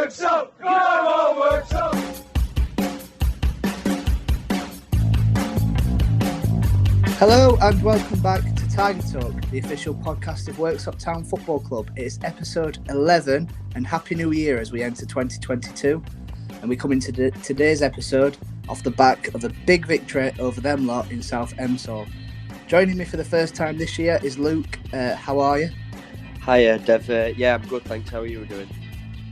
Worksop! Come on, Worksop! Hello and welcome back to Tiger Talk, the official podcast of Worksop Town Football Club. It is episode 11 and Happy New Year as we enter 2022. And we come into today's episode off the back of a big victory over them lot in South Emsall. Joining me for the first time this year is Luke. How are you? Hiya, Dev. Yeah, I'm good, thanks. How are you doing?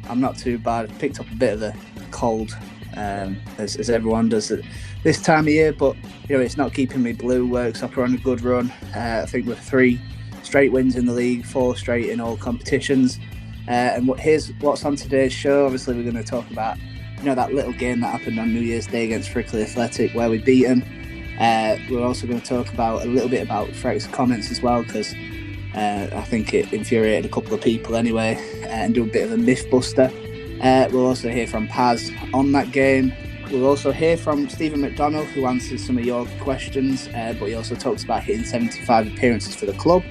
I'm not too bad. I've picked up a bit of a cold, as everyone does at this time of year, but it's not keeping me blue. Worksop are on a good run. I think with 3 straight wins in the league, 4 straight in all competitions. Here's what's on today's show. Obviously, we're going to talk about that little game that happened on New Year's Day against Frickley Athletic where we beat them. We're also going to talk about a little bit about Frek's comments as well, because I think it infuriated a couple of people anyway, and do a bit of a myth buster. We'll also hear from Paz on that game. We'll also hear from Stephen McDonnell, who answers some of your questions, but he also talks about hitting 75 appearances for the club.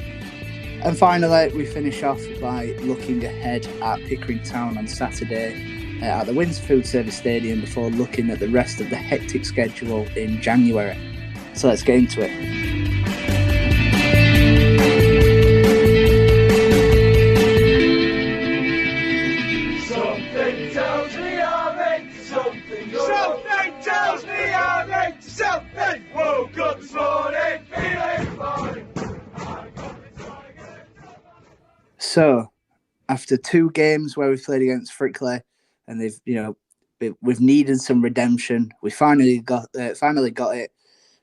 And finally, we finish off by looking ahead at Pickering Town on Saturday at the Windsor Food Service Stadium before looking at the rest of the hectic schedule in January. So let's get into it. Something tells me I'm into something. Something tells me I'm into something. Woke up this morning, feeling fine. So, after 2 games where we played against Frickley, and we've needed some redemption, we finally got it.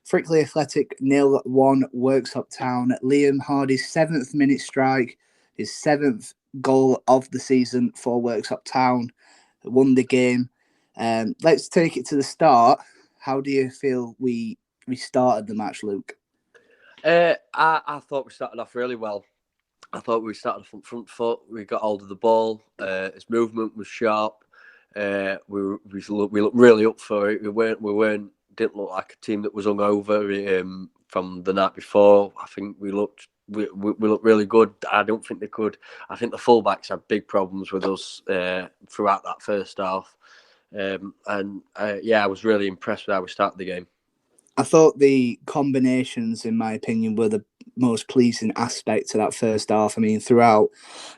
Frickley Athletic 0-1 Worksop Town. Liam Hardy's 7th minute strike, his 7th goal of the season for Worksop Town, won the game. Let's take it to the start. How do you feel we started the match, Luke? I thought we started off really well. I thought we started from front foot. We got hold of the ball. His movement was sharp. We looked really up for it. Didn't look like a team that was hungover from the night before. I think we looked really good. I don't think they could. I think the fullbacks had big problems with us throughout that first half. I was really impressed with how we started the game. I thought the combinations, in my opinion, were the most pleasing aspect to that first half. I mean, throughout,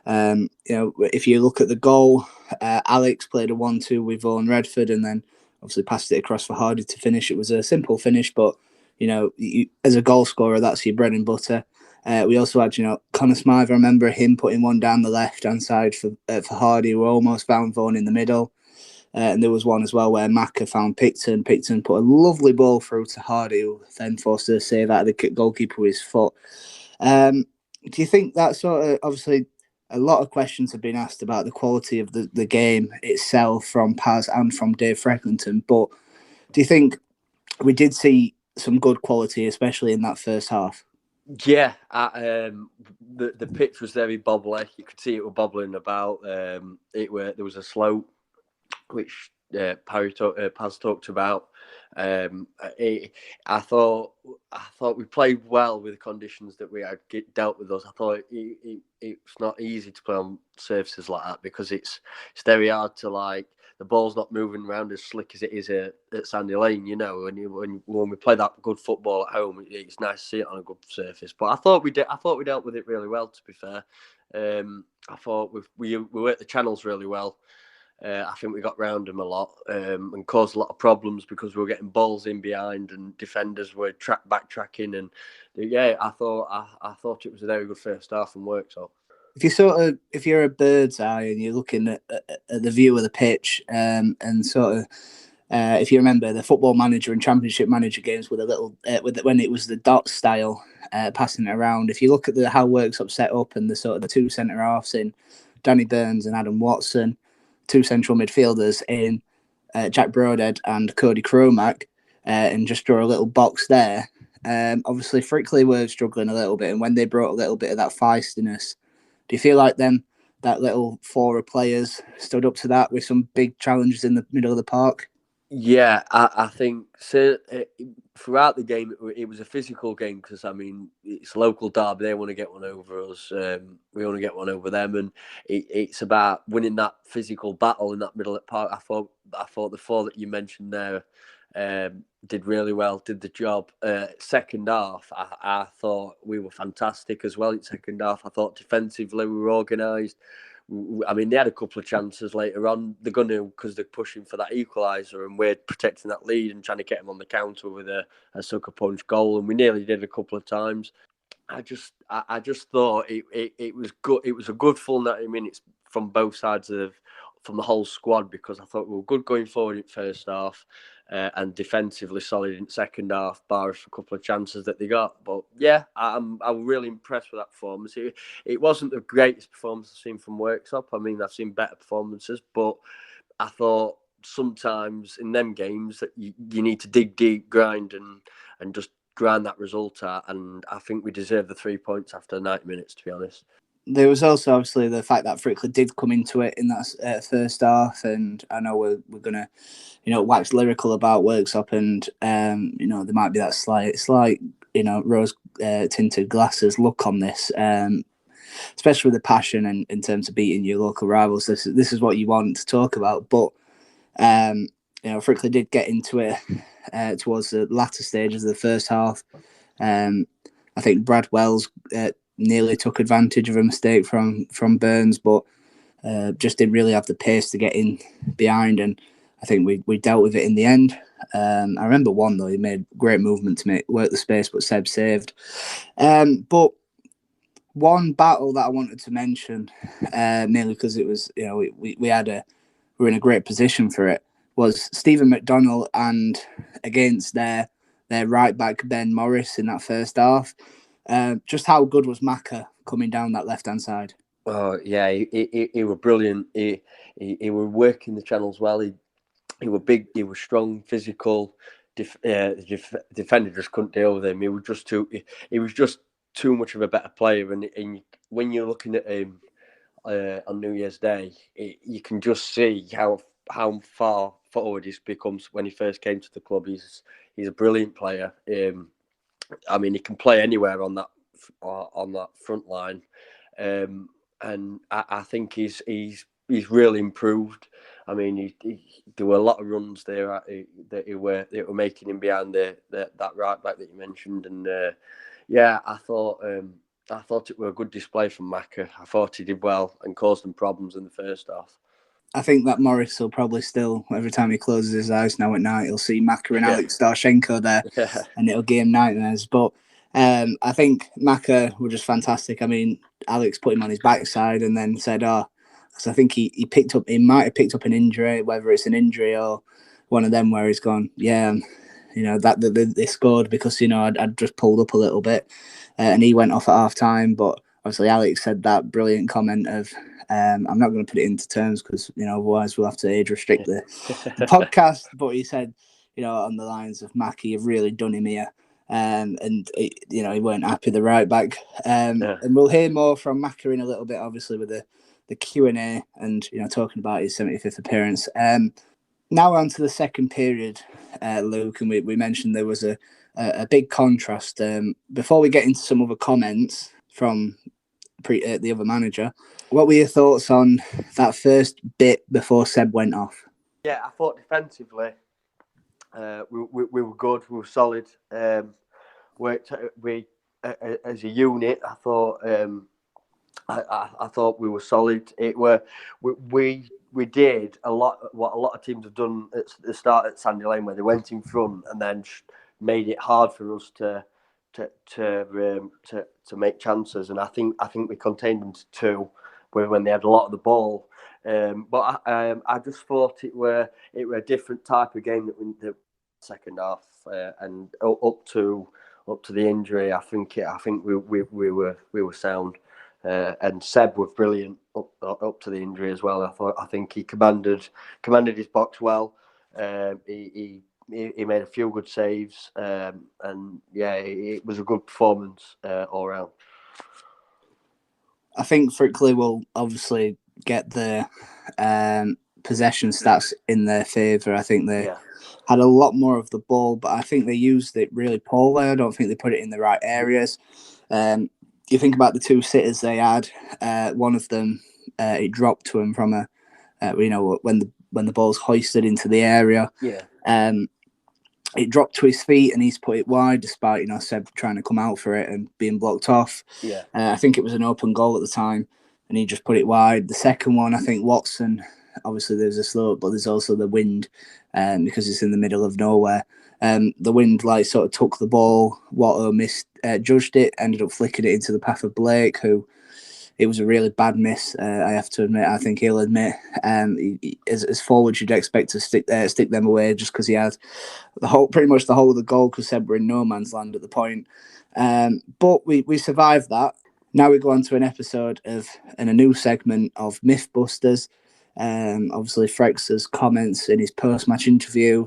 if you look at the goal, Alex played a 1-2 with Vaughan Redford and then obviously passed it across for Hardy to finish. It was a simple finish, but, as a goal scorer, that's your bread and butter. We also had, Connor Smythe. I remember him putting one down the left-hand side for Hardy. We almost found Vaughan in the middle. And there was one as well where Macca found Picton. Picton put a lovely ball through to Hardy, who then forced a save out of the goalkeeper with his foot. Do you think that obviously a lot of questions have been asked about the quality of the game itself from Paz and from Dave Frecklington, but do you think we did see some good quality, especially in that first half? Yeah, the pitch was very bobbly. You could see it was bobbling about. There was a slope, which Paz talked about. I thought we played well with the conditions that we had dealt with us. I thought it's not easy to play on surfaces like that because it's very hard to the ball's not moving around as slick as it is at Sandy Lane. When we play that good football at home, it's nice to see it on a good surface. But I thought we dealt with it really well. To be fair, I thought we worked the channels really well. I think we got round them a lot and caused a lot of problems because we were getting balls in behind and defenders were backtracking. And I thought it was a very good first half from Worksop. If you're a bird's eye and you're looking at the view of the pitch, and if you remember the Football Manager and Championship Manager games with a little when it was the dot style passing it around. If you look at how Worksop set up and the 2 centre halves in Danny Burns and Adam Watson, 2 central midfielders in Jack Broadhead and Cody Cromack, and just draw a little box there. Obviously, Frickley were struggling a little bit, and when they brought a little bit of that feistiness, do you feel like that little 4 players stood up to that with some big challenges in the middle of the park? Yeah, I think so, throughout the game it was a physical game because I mean it's local derby. They want to get one over us. We want to get one over them, and it's about winning that physical battle in that middle of the park. I thought the four that you mentioned there did really well, did the job. Second half, I thought we were fantastic as well. In second half, I thought defensively we were organised. I mean, they had a couple of chances later on. They're going to, because they're pushing for that equaliser, and we're protecting that lead and trying to get them on the counter with a sucker punch goal, and we nearly did a couple of times. I just thought it was good. It was a good full 90 minutes from both sides from the whole squad, because I thought we were good going forward in first half, and defensively solid in second half, bar a couple of chances that they got. But yeah, I'm really impressed with that performance. It wasn't the greatest performance I've seen from Worksop. I mean, I've seen better performances, but I thought sometimes in them games that you need to dig deep, grind, and just grind that result out. And I think we deserve the 3 points after 90 minutes, to be honest. There was also obviously the fact that Frickley did come into it in that first half, and I know we're gonna, wax lyrical about Worksop, and there might be that slight, rose tinted glasses look on this, especially with the passion and in terms of beating your local rivals. This is what you want to talk about, but Frickley did get into it towards the latter stages of the first half. I think Brad Wells nearly took advantage of a mistake from Burns, but just didn't really have the pace to get in behind, and I think we dealt with it in the end. I remember one though, he made great movement to work the space, but Seb saved. But one battle that I wanted to mention, mainly because it was, we were in a great position for it, was Stephen McDonnell and against their right back Ben Morris in that first half. Just how good was Macca coming down that left hand side? Oh yeah, he was brilliant. He was working the channels well. He was big. He was strong, physical. Defender just couldn't deal with him. He was just too much of a better player. And when you're looking at him on New Year's Day, you can just see how far forward he's become when he first came to the club. He's a brilliant player. I mean, he can play anywhere on that front line, and I think he's really improved. I mean, there were a lot of runs there that were making him behind that right back that you mentioned, and yeah, I thought it was a good display from Macca. I thought he did well and caused them problems in the first half. I think that Morris will probably still, every time he closes his eyes now at night, he'll see Macca and Alex Starshenko there, and it'll give him nightmares. But I think Macca were just fantastic. I mean, Alex put him on his backside and then said, because I think he might have picked up an injury, whether it's an injury or one of them where he's gone, that they scored because, I'd just pulled up a little bit, and he went off at half time. But obviously Alex said that brilliant comment of, I'm not going to put it into terms because, otherwise we'll have to age restrict the podcast. But he said, on the lines of Mackie, you've really done him here. And he weren't happy the right back. And we'll hear more from Macca in a little bit, obviously with the Q&A and talking about his 75th appearance. Now on to the second period, Luke, and we mentioned there was a big contrast. Before we get into some other comments from the other manager, what were your thoughts on that first bit before Seb went off? Yeah, I thought defensively we were good, we were solid. Worked as a unit. I thought I thought we were solid. We did a lot what a lot of teams have done at the start at Sandy Lane, where they went in front and then made it hard for us to make chances. And I think we contained them to two, when they had a lot of the ball. But I just thought it were a different type of game that the second half, and up to the injury. I think we were sound. And Seb was brilliant up to the injury as well. I think he commanded his box well. He made a few good saves, and yeah, it was a good performance all round. I think Frickley will obviously get the possession stats in their favour. I think they had a lot more of the ball, but I think they used it really poorly. I don't think they put it in the right areas. You think about the two sitters they had. One of them, it dropped to him from a, when the ball's hoisted into the area. It dropped to his feet and he's put it wide, despite Seb trying to come out for it and being blocked off. I think it was an open goal at the time, and he just put it wide. The second one, I think Watson. Obviously, there's a slope, but there's also the wind, because it's in the middle of nowhere. The wind sort of took the ball. Watto judged it, ended up flicking it into the path of Blake, who it was a really bad miss. I have to admit. I think he'll admit. As forwards, you'd expect to stick them away just because he had pretty much the whole of the goal, because Seb were in no man's land at the point. But we survived that. Now we go on to an episode and a new segment of Mythbusters. Obviously, Frex's comments in his post-match interview.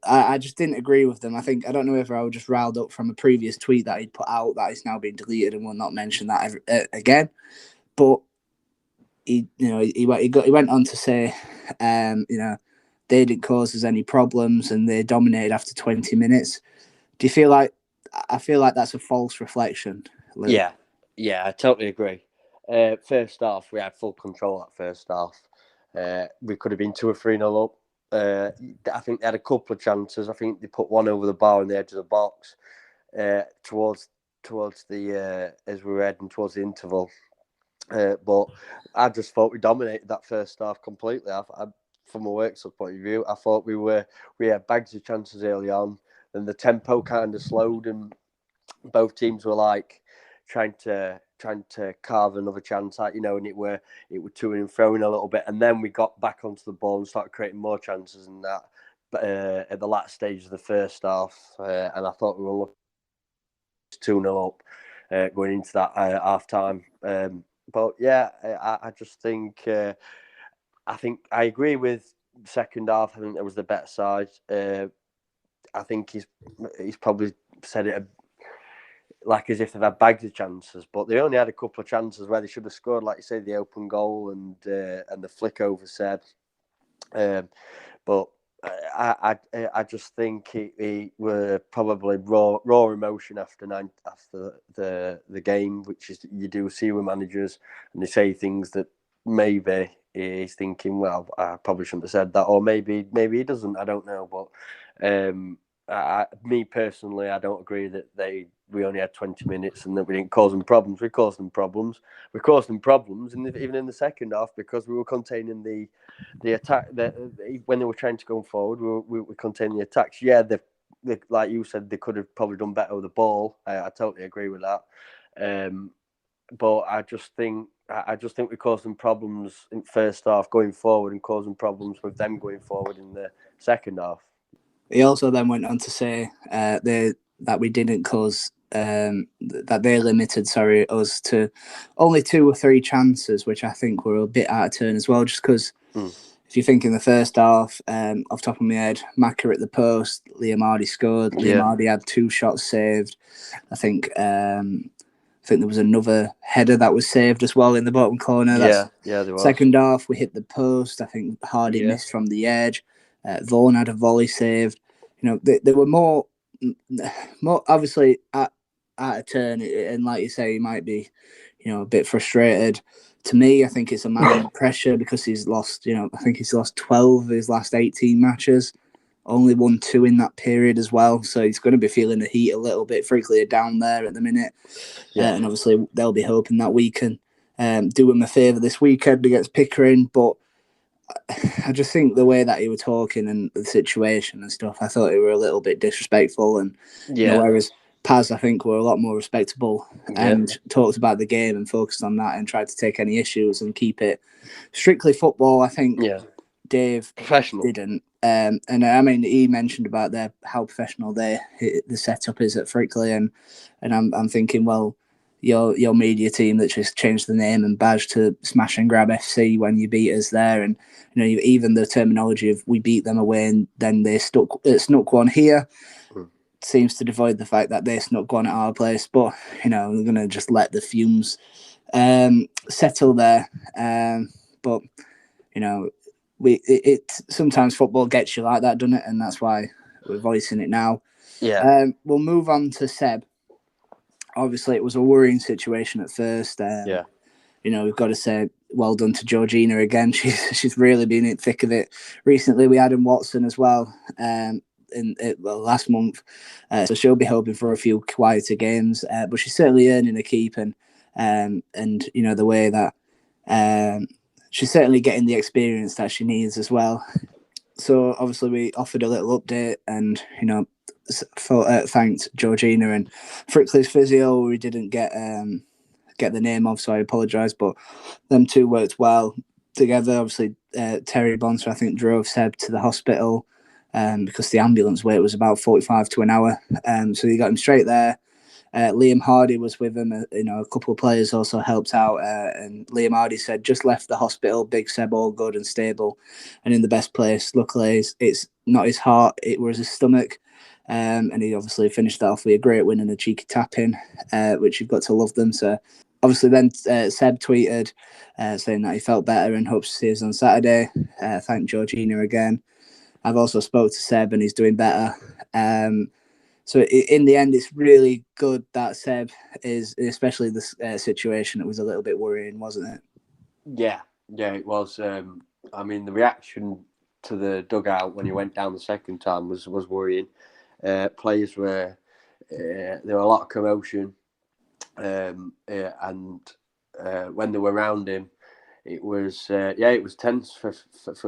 I just didn't agree with them. I don't know whether I was just riled up from a previous tweet that he'd put out that is now being deleted and will not mention that again. But he went on to say, they didn't cause us any problems and they dominated after 20 minutes. Do you feel like? I feel like that's a false reflection, Luke. Yeah, I totally agree. First half, we had full control at first half. We could have been 2 or 3-0 up. I think they had a couple of chances. I think they put one over the bar on the edge of the box towards the as we were heading towards the interval. But I just thought we dominated that first half completely. From a Worksop point of view, I thought we had bags of chances early on, and the tempo kind of slowed, and both teams were trying to carve another chance out, and it were to and froing a little bit, and then we got back onto the ball and started creating more chances in that at the last stage of the first half, and I thought we were looking 2-0 up going into that half time. But yeah, I just think I agree with second half. I think there was the better side. I think he's probably said it as if they've had bags of chances, but they only had a couple of chances where they should have scored, like you say, the open goal and the flick over Seb. But I just think he were probably raw emotion after the game, which is you do see with managers, and they say things that maybe he's thinking, well, I probably shouldn't have said that, or maybe he doesn't. I don't know, but me personally, I don't agree that we only had 20 minutes and that we didn't cause them problems. We caused them problems. We caused them problems, even in the second half, because we were containing the attack. When they were trying to go forward, we were containing the attacks. Yeah, they, like you said, they could have probably done better with the ball. I totally agree with that. But I just think we caused them problems in first half going forward, and causing problems with them going forward in the second half. He also then went on to say that we didn't cause that they limited us to only 2 or 3 chances, which I think were a bit out of turn as well. Just because if you think in the first half, off top of my head, Macca at the post, Liam Hardy scored. Liam Hardy had 2 shots saved. I think there was another header that was saved as well in the bottom corner. There was. Second half, we hit the post. I think Hardy missed from the edge. Vaughan had a volley saved. There were more obviously at a turn, and like you say, he might be, a bit frustrated. To me, I think it's a man under pressure because he's lost. I think he's lost 12 of his last 18 matches, only won 2 in that period as well. So he's going to be feeling the heat a little bit. Frickley are down there at the minute, and obviously they'll be hoping that we can do him a favour this weekend against Pickering, but I just think the way that he was talking and the situation and stuff, I thought he were a little bit disrespectful. And whereas Paz, I think, were a lot more respectable and talked about the game and focused on that and tried to take any issues and keep it strictly football. I think Dave didn't. And I mean, he mentioned about how professional the setup is at Frickley, and I'm thinking, well, your media team that just changed the name and badge to Smash and Grab FC when you beat us there, and even the terminology of we beat them away and then they snuck one here seems to devoid the fact that they snuck one at our place. But we're gonna just let the fumes settle there. But sometimes football gets you like that, doesn't it? And that's why we're voicing it now. Yeah. We'll move on to Seb. Obviously, it was a worrying situation at first. We've got to say well done to Georgina again. She's really been in the thick of it. Recently, we had in Watson as well last month. So she'll be hoping for a few quieter games. But she's certainly earning a keep. And the way that she's certainly getting the experience that she needs as well. So obviously we offered a little update and, thanked Georgina and Frickley's physio. We didn't get the name of, so I apologise. But them two worked well together. Obviously, Terry Bonser, I think, drove Seb to the hospital because the ambulance wait was about 45 to an hour. So he got him straight there. Liam Hardy was with him. A couple of players also helped out. And Liam Hardy said, just left the hospital, big Seb, all good and stable and in the best place. Luckily, it's not his heart, it was his stomach. And he obviously finished that off with a great win and a cheeky tap-in, which you've got to love them. So obviously then Seb tweeted saying that he felt better and hopes to see us on Saturday. Thank Georgina again. I've also spoke to Seb and he's doing better. So in the end, it's really good that Seb is, especially this situation, it was a little bit worrying, wasn't it? Yeah, it was. The reaction to the dugout when he went down the second time was worrying. Players were, there were a lot of commotion, and when they were around him, it was tense for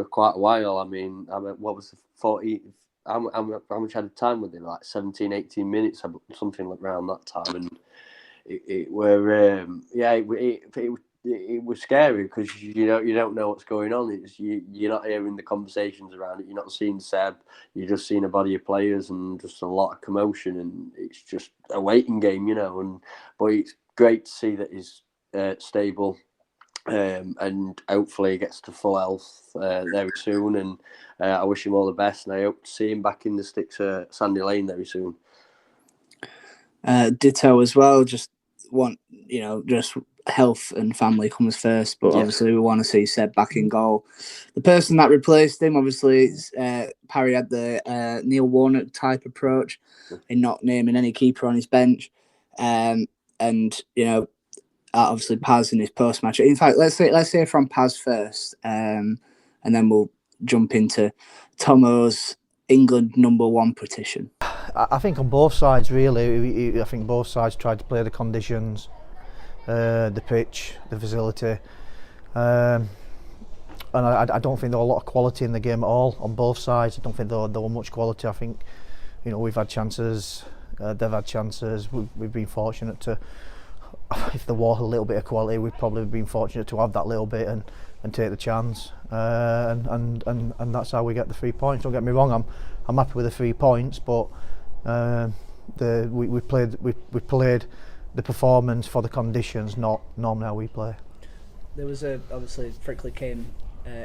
quite a while. What was the 40? How much had time with it? Like 17, 18 minutes, something around that time, and it was scary because you don't know what's going on. You're not hearing the conversations around it. You're not seeing Seb. You're just seeing a body of players and just a lot of commotion, and it's just a waiting game, but it's great to see that he's stable. And hopefully he gets to full health very soon, and I wish him all the best, and I hope to see him back in the sticks at Sandy Lane very soon. Ditto as well. Just health and family comes first, but obviously we want to see Seb back in goal. The person that replaced him, obviously, Parry had the Neil Warnock type approach in not naming any keeper on his bench, obviously Paz in his post match. In fact, let's say from Paz first, and then we'll jump into Tomo's England #1 petition. I think on both sides, really. I think both sides tried to play the conditions, the pitch, the facility, and I don't think there was a lot of quality in the game at all on both sides. I don't think there was much quality. I think we've had chances, they've had chances. We've been fortunate to. If there was a little bit of quality, we've probably been fortunate to have that little bit and take the chance, and that's how we get the 3 points. Don't get me wrong, I'm happy with the 3 points, but we played the performance for the conditions, not normally how we play. There was obviously Frickley came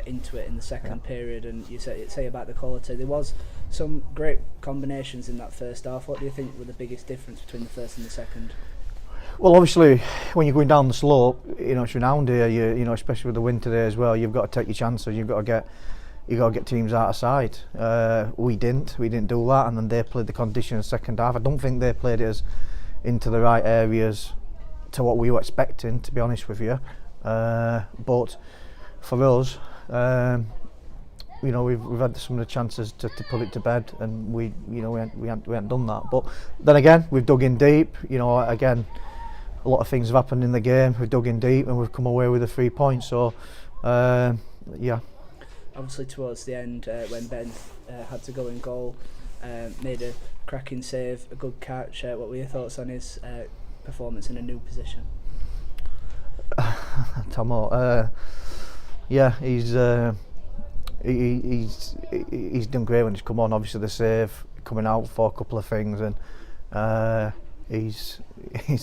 into it in the second period, and you say about the quality. There was some great combinations in that first half. What do you think were the biggest difference between the first and the second? Well, obviously, when you're going down the slope, it's renowned here. Especially with the wind today as well. You've got to take your chances. You've got to get teams out of sight. We didn't do that, and then they played the conditions second half. I don't think they played it as into the right areas to what we were expecting, to be honest with you. But for us, we've had some of the chances to put it to bed, and we hadn't done that. But then again, we've dug in deep. Again, a lot of things have happened in the game. We've dug in deep and we've come away with the 3 points. So, Obviously, towards the end, when Ben had to go in goal, made a cracking save, a good catch. What were your thoughts on his performance in a new position? Tomo, he's done great when he's come on. Obviously, the save, coming out for a couple of things, and he's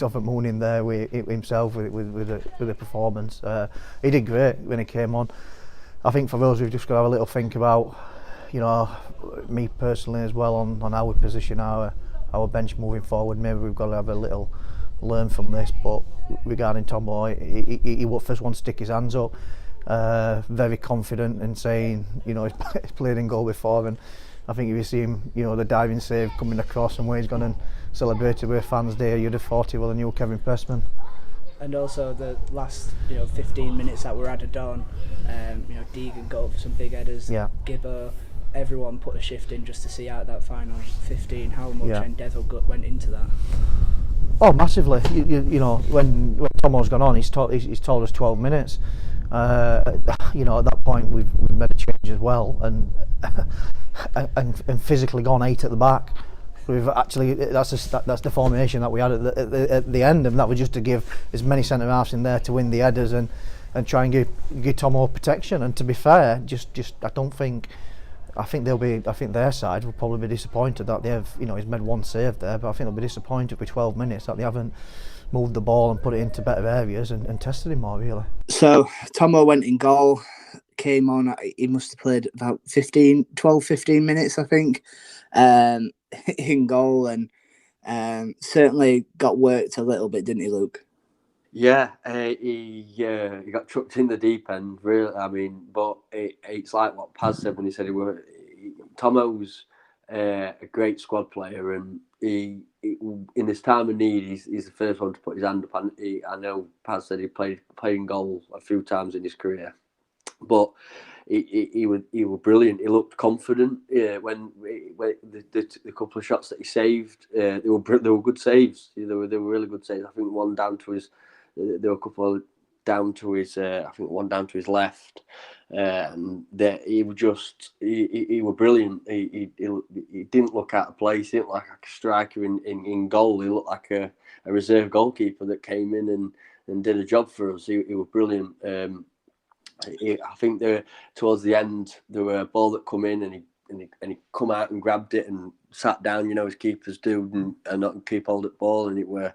off at moon in there with himself with the performance. He did great when he came on. I think for us, we've just got to have a little think about, me personally as well, on how we position our bench moving forward. Maybe we've got to have a little learn from this. But regarding Tomo, he was first one to stick his hands up. very confident in saying, you know, he's played in goal before, and I think if you see him, you know, the diving save coming across and where he's gone and celebrated with fans there, you'd have thought he was a new Kevin Pressman. And also the last, 15 minutes that were added on, Deegan got up for some big headers. Yeah. Gibbo, everyone put a shift in just to see out that final 15. How much endeavour went into that? Oh, massively. You know, when Tomo's gone on, he's told us 12 minutes. At that point we've made a change as well, and physically gone 8 at the back. We've actually that's the formation that we had at the end, and that was just to give as many centre halves in there to win the headers and try and give Tomo protection. And to be fair, I think their side will probably be disappointed that they have, he's made one save there, but I think they'll be disappointed with 12 minutes that they haven't moved the ball and put it into better areas and tested him more, really. So Tomo went in goal, came on, he must have played about 15 minutes, I think, in goal, and certainly got worked a little bit, didn't he, Luke? Yeah, he got chucked in the deep end, really. I mean, but it's like what Paz said when he said Tomo's a great squad player, and he in this time of need, he's the first one to put his hand up. And I know Paz said he played in goal a few times in his career, but he was brilliant. He looked confident. When the couple of shots that he saved, they were good saves. They were really good saves. I think one down to his. There were a couple down to his. I think one down to his left. And he was brilliant. He didn't look out of place. He didn't look like a striker in goal. He looked like a reserve goalkeeper that came in and did a job for us. He was brilliant. I think towards the end there were a ball that come in and he come out and grabbed it and sat down, as keepers do, and not keep hold of the ball. And it was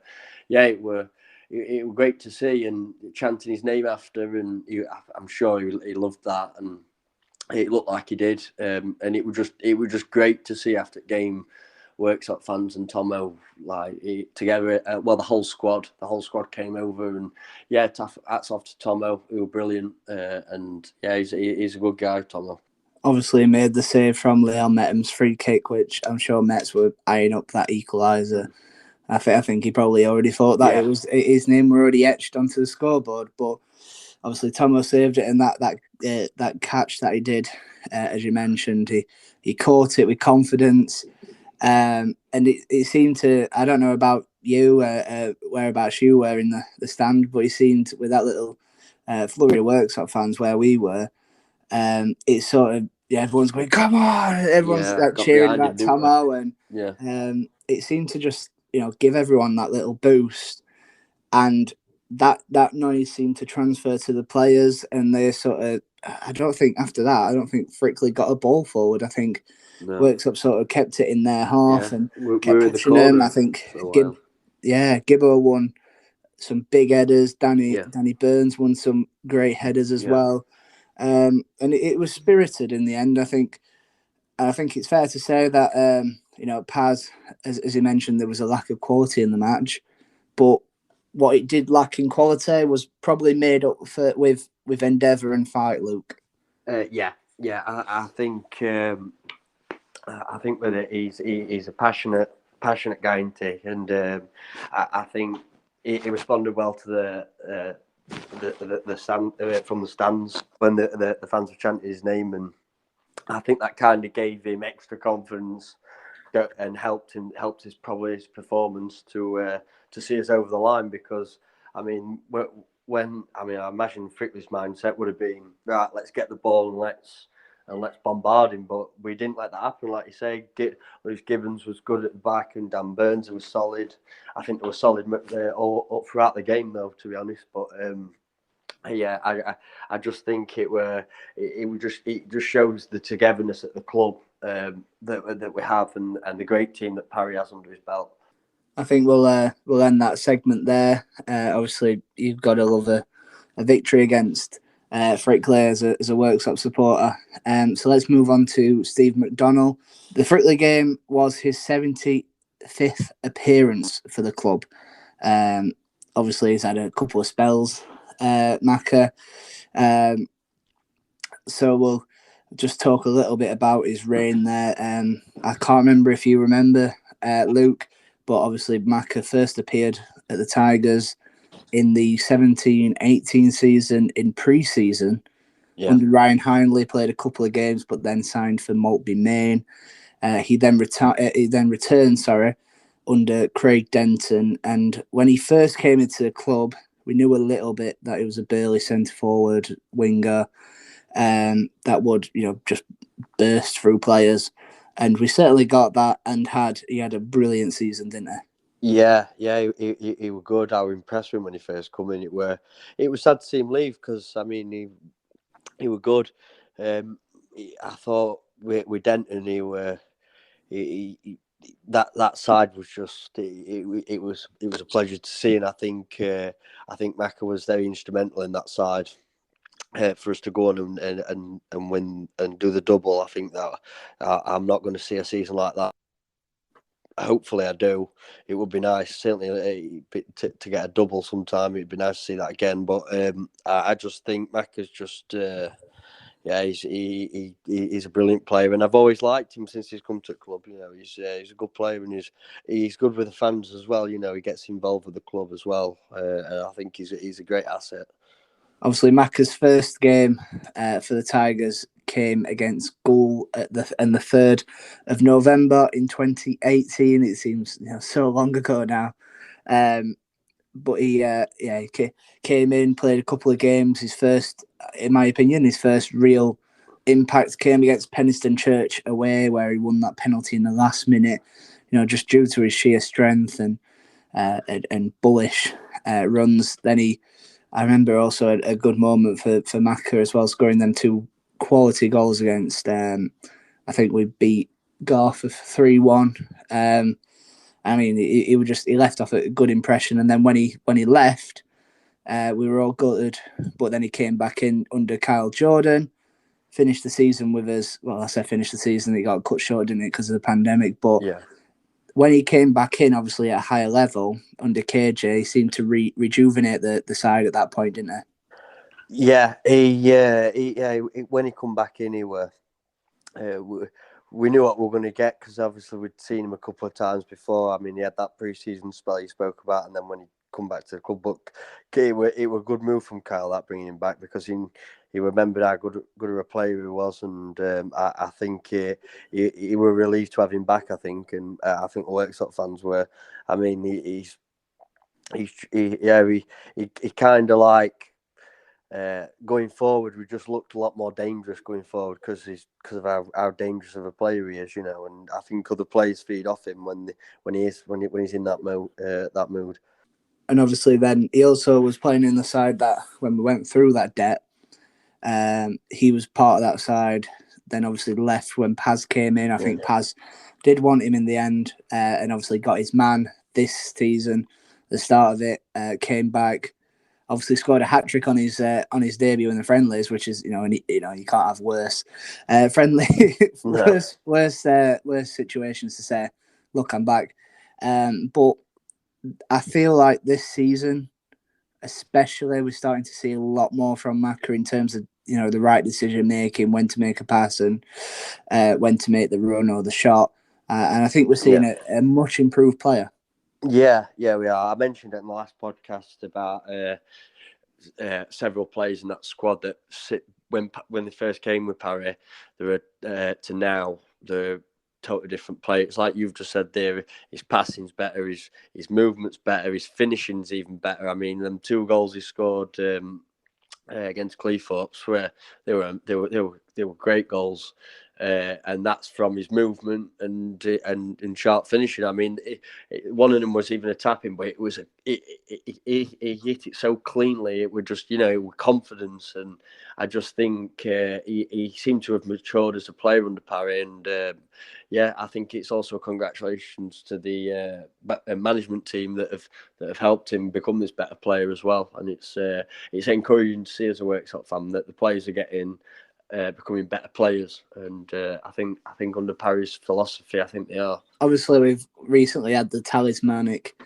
great to see, and chanting his name after, and I'm sure he loved that, and it looked like he did. And it was just great to see after the game, Worksop fans and Tomo together. The whole squad came over, and hats off to Tomo, who was brilliant. And he's a good guy, Tomo. Obviously, he made the save from Leon Metham's free kick, which I'm sure Mets were eyeing up that equaliser. I think he probably already thought that his name were already etched onto the scoreboard, but obviously Tomo saved it, and that catch that he did, as you mentioned, he caught it with confidence, and it seemed to, I don't know about you, whereabouts you were in the stand, but he seemed with that little flurry of Worksop fans where we were, it's sort of everyone's going, come on, everyone's cheering about Tomo, and it seemed to just give everyone that little boost, and that noise seemed to transfer to the players, and they sort of, I don't think Frickley got a ball forward. I think Worksop sort of kept it in their half and kept pushing them. I think Gibbo won some big headers. Danny Burns won some great headers as well, and it was spirited in the end. I think it's fair to say that Paz, as you mentioned, there was a lack of quality in the match, but what it did lack in quality was probably made up for with endeavour and fight, Luke. I think with it, he's a passionate guy, isn't he? And I think he responded well to the stand from the stands when the fans were chanting his name, and I think that kind of gave him extra confidence and helped his performance to see us over the line. Because I mean, I imagine Frickley's mindset would have been, right, let's get the ball and let's bombard him, but we didn't let that happen. Like you say, Lewis Gibbons was good at the back, and Dan Burns was solid. I think they were solid all throughout the game, though, to be honest. But I just think it just shows the togetherness at the club that we have, and the great team that Parry has under his belt. I think we'll end that segment there. Obviously, you've got to love a victory against Frickley as a Worksop supporter. So let's move on to Steve McDonnell. The Frickley game was his 75th appearance for the club. Obviously, he's had a couple of spells, Macca. So we'll just talk a little bit about his reign there. I can't remember if you remember, Luke, but obviously Macca first appeared at the Tigers in the 17-18 season in pre-season. Yeah. Under Ryan Hindley, played a couple of games, but then signed for Maltby Main. He then returned under Craig Denton. And when he first came into the club, we knew a little bit that he was a burly centre-forward winger that would, just burst through players. And we certainly got that, and he had a brilliant season, didn't he? Yeah, he was good. I was impressed with him when he first come in. It was sad to see him leave because, I mean, he was good. I thought with Denton, that side was just it was a pleasure to see, and I think Macca was very instrumental in that side for us to go on and win and do the double. I think that I'm not going to see a season like that. Hopefully I do. It would be nice, certainly, to get a double sometime. It'd be nice to see that again. But I just think Macca's just, he's a brilliant player, and I've always liked him since he's come to the club. He's a good player, and he's good with the fans as well. He gets involved with the club as well, and I think he's a great asset. Obviously, Macca's first game for the Tigers came against Gould on the 3rd of November in 2018. It seems so long ago now. But he came in, played a couple of games. His first, in my opinion, his first real impact came against Penistone Church away, where he won that penalty in the last minute, just due to his sheer strength and bullish runs. Then I remember also a good moment for Macca as well, scoring them 2 quality goals against. I think we beat Garth 3-1. I mean, he left off a good impression, and then when he left, we were all gutted. But then he came back in under Kyle Jordan, finished the season with us. Well, I said finished the season; he got cut short, didn't it, because of the pandemic? But yeah. When he came back in, obviously at a higher level under KJ, he seemed to rejuvenate the side at that point, didn't he? Yeah, when he come back in, we knew what we were going to get because obviously we'd seen him a couple of times before. I mean, he had that pre-season spell you spoke about, and then when he come back to the club, but it was a good move from Kyle that bringing him back because he remembered how good of a player he was, and I think he were relieved to have him back. I think, and I think the Worksop fans were. I mean, he kind of like. Going forward, we just looked a lot more dangerous going forward because of how dangerous of a player he is, and I think other players feed off him when he's in that mood. And obviously, then he also was playing in the side that when we went through that debt, he was part of that side. Then obviously left when Paz came in. I think Paz did want him in the end, and obviously got his man this season. The start of it, came back. Obviously scored a hat-trick on his debut in the friendlies, which is you can't have worse worse situations to say. Look, I'm back, but I feel like this season, especially, we're starting to see a lot more from Macca in terms of the right decision making, when to make a pass and when to make the run or the shot, and I think we're seeing a much improved player. Yeah, we are. I mentioned it in the last podcast about several players in that squad that when they first came with Parry, they were to now they're totally different players. Like you've just said there, his passing's better, his movement's better, his finishing's even better. I mean, them 2 goals he scored against Cleethorpes, where they were great goals. And that's from his movement and sharp finishing. I mean, one of them was even a tapping, but it was he hit it so cleanly. It was just with confidence, and I just think he seemed to have matured as a player under Parry. And I think it's also congratulations to the management team that have helped him become this better player as well. And it's encouraging to see as a Worksop fan that the players are getting. Becoming better players, and I think under Parry's philosophy, I think they are. Obviously, we've recently had the talismanic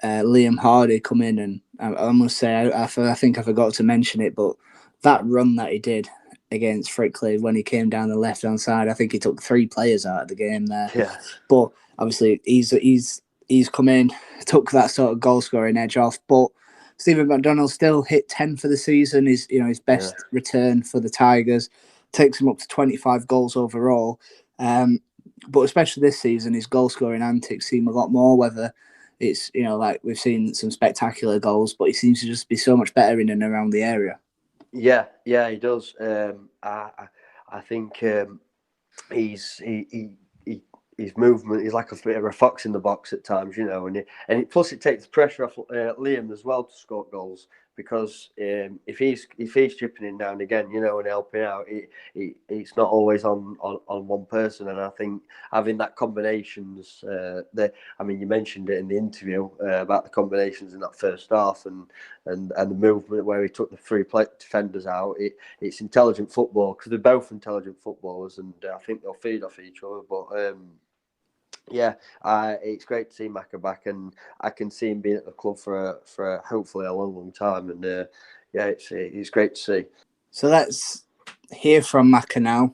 Liam Hardy come in, and I must say, I think I forgot to mention it, but that run that he did against Frickley when he came down the left-hand side. I think he took 3 players out of the game there. Yeah. But obviously he's come in, took that sort of goal-scoring edge off. But Stephen McDonnell still hit 10 for the season. His best return for the Tigers. Takes him up to 25 goals overall. But especially this season, his goal-scoring antics seem a lot more, whether it's, like we've seen some spectacular goals, but he seems to just be so much better in and around the area. Yeah, he does. I think his movement is like a bit of a fox in the box at times, and plus it takes the pressure off Liam as well to score goals, because if he's chipping in now and again, and helping out, it's not always on one person. And I think having that combinations, you mentioned it in the interview about the combinations in that first half and the movement where he took the 3 defenders out. It's intelligent football, because they're both intelligent footballers, and I think they'll feed off each other. But it's great to see Macca back, and I can see him being at the club for hopefully a long time. And it's great to see. So let's hear from Macca now.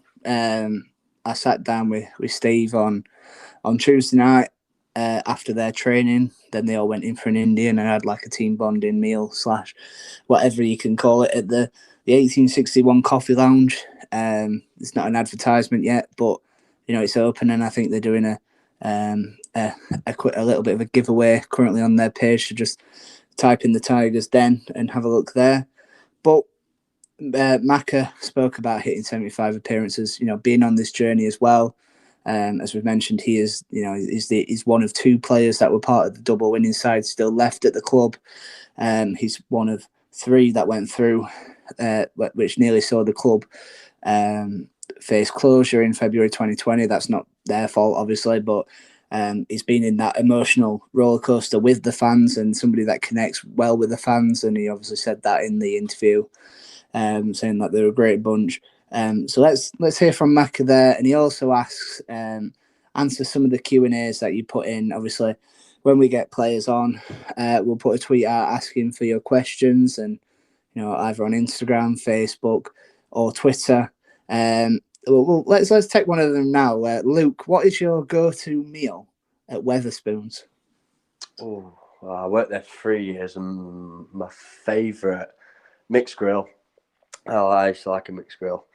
I sat down with Steve on Tuesday night after their training. Then they all went in for an Indian and had like a team bonding meal / whatever you can call it at the 1861 Coffee Lounge. It's not an advertisement yet, but it's open, and I think they're doing a little bit of a giveaway currently on their page. So just type in the Tigers Den and have a look there. But Macca spoke about hitting 75 appearances, being on this journey as well. As we've mentioned, he is, he's one of 2 players that were part of the double winning side still left at the club. He's one of 3 that went through, which nearly saw the club face closure in February 2020. That's not their fault, obviously, but he's been in that emotional roller coaster with the fans, and somebody that connects well with the fans. And he obviously said that in the interview, saying that they're a great bunch. So let's hear from Macca there. And he also asks, answer some of the Q&As that you put in. Obviously, when we get players on, we'll put a tweet out asking for your questions, and either on Instagram, Facebook, or Twitter. Well, let's take one of them now. Luke, what is your go-to meal at Wetherspoons? Oh, I worked there for 3 years, and my favourite mixed grill. I used to like a mixed grill,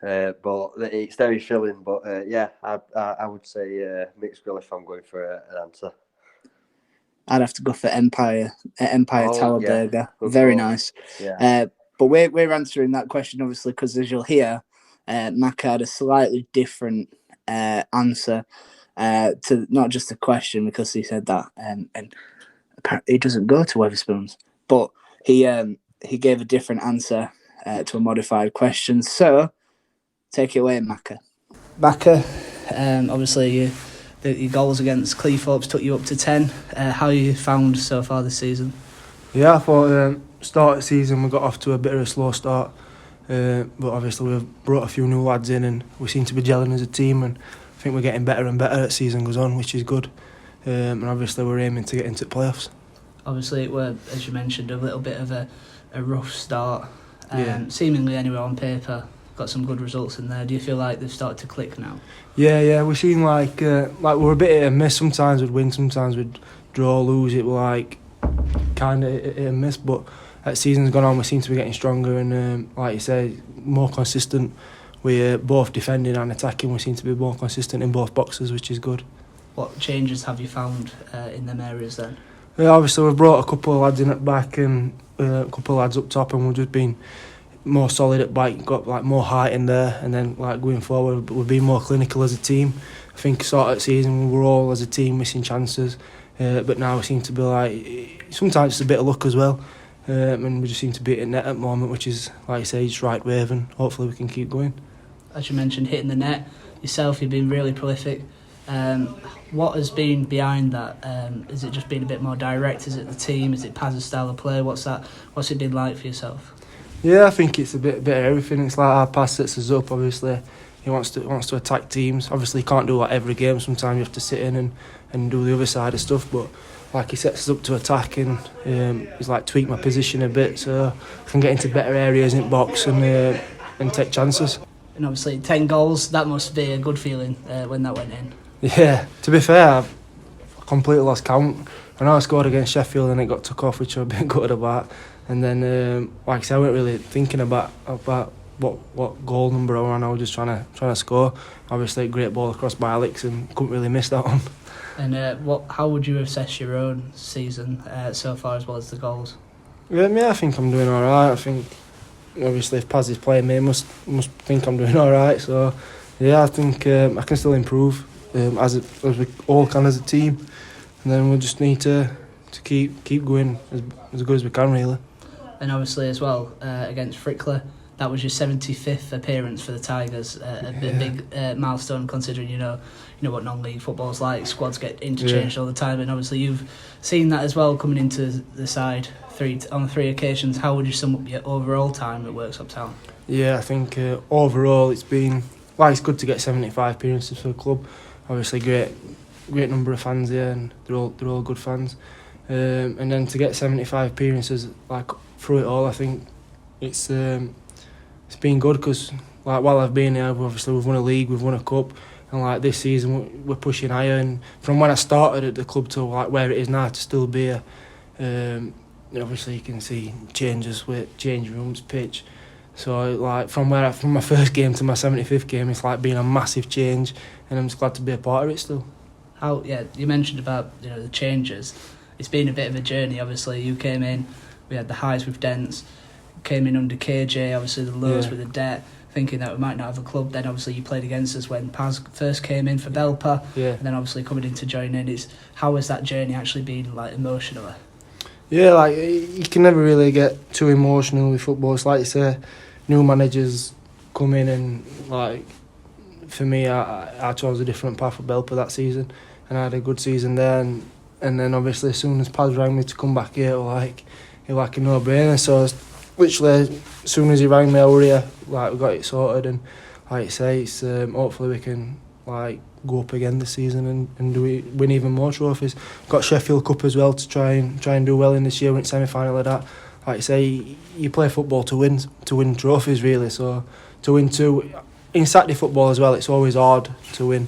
but it's very filling. But I would say mixed grill if I'm going for an answer. I'd have to go for Empire Tower Burger. Very nice. Yeah. But we're answering that question obviously because, as you'll hear, Macca had a slightly different answer to not just a question, because he said that, and apparently he doesn't go to Wetherspoons, but he gave a different answer to a modified question. So take it away, Macca. Macca, obviously your goals against Cleethorpes took you up to 10. How you found so far this season? Yeah, I thought start of the season we got off to a bit of a slow start. But obviously we've brought a few new lads in, and we seem to be gelling as a team, and I think we're getting better and better as the season goes on, which is good. And obviously we're aiming to get into the playoffs. Obviously it were, as you mentioned, a little bit of a rough start. Seemingly anyway on paper, got some good results in there. Do you feel like they've started to click now? Yeah, we seem like we're a bit hit and miss. Sometimes we'd win, sometimes we'd draw, lose. It was kind of hit and miss, but as season's gone on, we seem to be getting stronger and, like you say, more consistent. We're both defending and attacking. We seem to be more consistent in both boxes, which is good. What changes have you found in them areas then? Obviously, we've brought a couple of lads in at the back and a couple of lads up top, and we've just been more solid at back, got more height in there, and then going forward, we've been more clinical as a team. I think sort of season we were all as a team missing chances, but now we seem to be sometimes it's a bit of luck as well, and we just seem to be at net at the moment, which is, like you say, just right wave, and hopefully we can keep going. As you mentioned, hitting the net yourself, you've been really prolific. What has been behind that? Is it just being a bit more direct? Is it the team? Is it Paz's style of play? What's it been like for yourself? Yeah, I think it's a bit of everything. It's like our Paz sets us up. Obviously, he wants to attack teams. Obviously, he can't do that every game. Sometimes you have to sit in and do the other side of stuff. But he sets us up to attack, and he's tweaked my position a bit so I can get into better areas in box. And take chances. And obviously 10 goals, that must be a good feeling when that went in. Yeah, to be fair, I completely lost count. I know I scored against Sheffield and it got took off, which I've been good about. And then, like I said, I wasn't really thinking about what goal number I was on. I was just trying to score. Obviously, a great ball across by Alex and couldn't really miss that one. And how would you assess your own season so far, as well as the goals? Yeah, I think I'm doing all right. I think obviously if Paz is playing me, must think I'm doing all right. So yeah, I think I can still improve as we all can as a team, and then we'll just need to keep going as good as we can, really. And obviously as well against Frickley, that was your 75th appearance for the Tigers, big milestone considering you know what non-league football's like. Squads get interchanged all the time, and obviously you've seen that as well coming into the side on three occasions. How would you sum up your overall time at Worksop Town? Yeah, I think overall it's been it's good to get 75 appearances for the club. Obviously great number of fans here, and they're all good fans. And then to get 75 appearances through it all, I think it's been good because while I've been here, we've won a league, we've won a cup, and this season we're pushing higher. And from when I started at the club to where it is now, to still be here, obviously you can see changes with change rooms, pitch. So from my first game to my 75th game, it's been a massive change, and I'm just glad to be a part of it still. You mentioned about the changes. It's been a bit of a journey. Obviously, you came in, we had the highs with Dents, came in under KJ, obviously the lows with the debt, thinking that we might not have a club. Then obviously you played against us when Paz first came in for Belper, and then obviously coming in to join in. How has that journey actually been emotionally? Yeah, you can never really get too emotional with football. It's like you say, new managers come in, and for me, I chose a different path for Belper that season, and I had a good season there. And then obviously as soon as Paz rang me to come back here, it was like a no-brainer. So literally as soon as he rang me, I were here, we got it sorted, and like you say, it's hopefully we can go up again this season and win even more trophies. Got Sheffield Cup as well to try and do well in this year. Went semi-final of that. Like you say, you play football to win trophies really. So to win two in Saturday football as well, it's always hard to win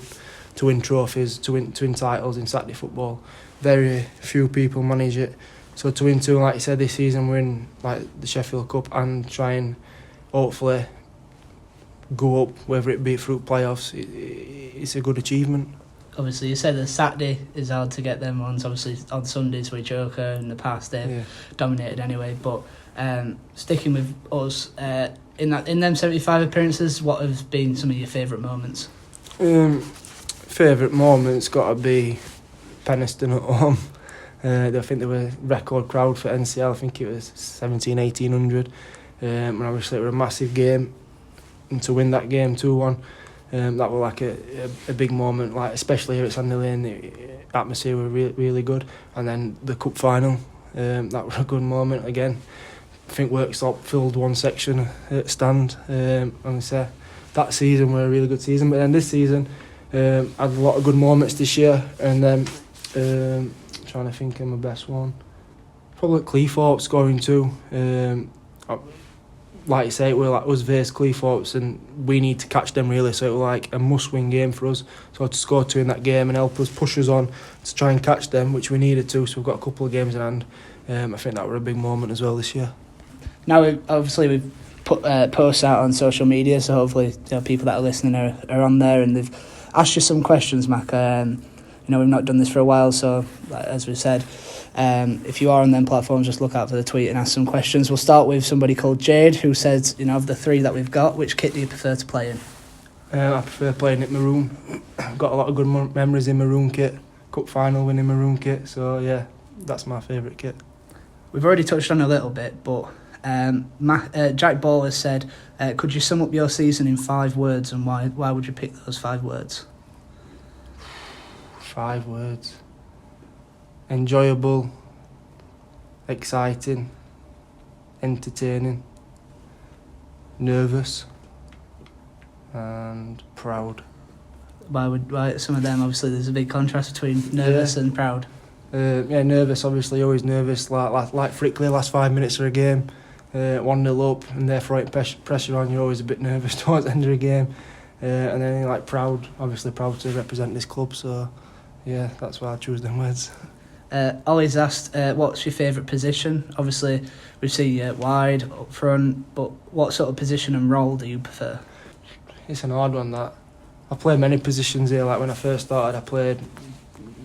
trophies, to win titles in Saturday football. Very few people manage it. So to win two, like you said, this season we're in the Sheffield Cup and try and hopefully go up, whether it be through playoffs, it's a good achievement. Obviously, you said that Saturday is hard to get them ones. Obviously, on Sundays with Joker in the past, they've dominated anyway. But sticking with us, in them 75 appearances, what have been some of your favourite moments? Favourite moments got to be Penistone at home. I think there were a record crowd for NCL. I think it was 1,800. And obviously it was a massive game, and to win that game 2-1, that was a big moment. Especially here at Sandy Lane, the atmosphere was really good. And then the cup final, that was a good moment again. I think Worksop filled one section at stand, and so that season was a really good season. But then this season, had a lot of good moments this year, and then trying to think of my best one. Probably Cleethorpes scoring two. Like you say, it was us versus Cleethorpes, and we need to catch them really. So it was a must-win game for us. So to score two in that game and help us push us on to try and catch them, which we needed to. So we've got a couple of games in hand. I think that was a big moment as well this year. Now, we've put posts out on social media, so hopefully people that are listening are on there, and they've asked you some questions, Macca. We've not done this for a while, so as we've said, if you are on them platforms, just look out for the tweet and ask some questions. We'll start with somebody called Jade, who says, of the three that we've got, which kit do you prefer to play in? I prefer playing it maroon. I've got a lot of good memories in maroon kit. Cup final winning maroon kit, so yeah, that's my favourite kit. We've already touched on it a little bit, but Jack Ball has said, could you sum up your season in 5 words, and why would you pick those 5 words? 5 words. Enjoyable, exciting, entertaining, nervous, and proud. Why some of them? Obviously, there's a big contrast between nervous and proud. Nervous. Obviously, always nervous. Like Frickley, last 5 minutes of a game. 1-0 up, and therefore pressure on. You're always a bit nervous towards the end of the game, and then like obviously proud to represent this club. So yeah, that's why I choose them words. Always asked, what's your favourite position? Obviously, we see wide, up front, but what sort of position and role do you prefer? It's an hard one, that. I played many positions here. Like when I first started, I played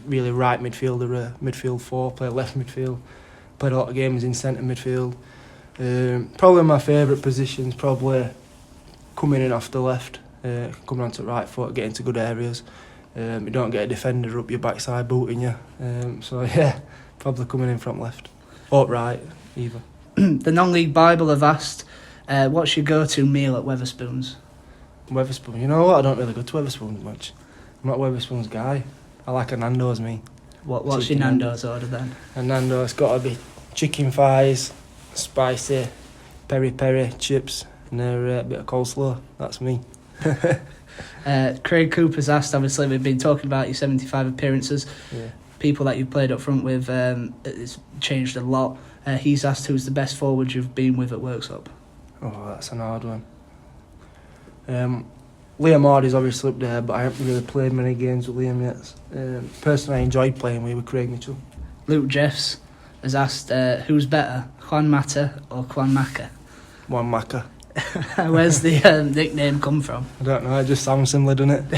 really right midfielder, midfield 4, played left midfield, played a lot of games in centre midfield. Probably my favourite position's probably coming in off the left, coming onto the right foot, getting to good areas. You don't get a defender up your backside booting you. So yeah, probably coming in from left. Or right, either. The non-league Bible have asked, what's your go-to meal at Wetherspoons? Wetherspoons, you know what? I don't really go to Wetherspoons much. I'm not a Wetherspoons guy. I like a Nando's, me. What's your Nando's order then? A Nando's got to be chicken thighs, spicy, peri-peri chips, and a bit of coleslaw. That's me. Craig Cooper's asked, obviously we've been talking about your 75 appearances, people that you've played up front with, it's changed a lot. He's asked who's the best forward you've been with at Worksop. Oh, that's an hard one. Liam Hardy's obviously up there, but I haven't really played many games with Liam yet. Personally, I enjoyed playing with Craig Mitchell. Luke Jeffs has asked, who's better, Juan Mata or Juan Macca? Juan Macca. Where's the nickname come from? I don't know, it just sounds similar, doesn't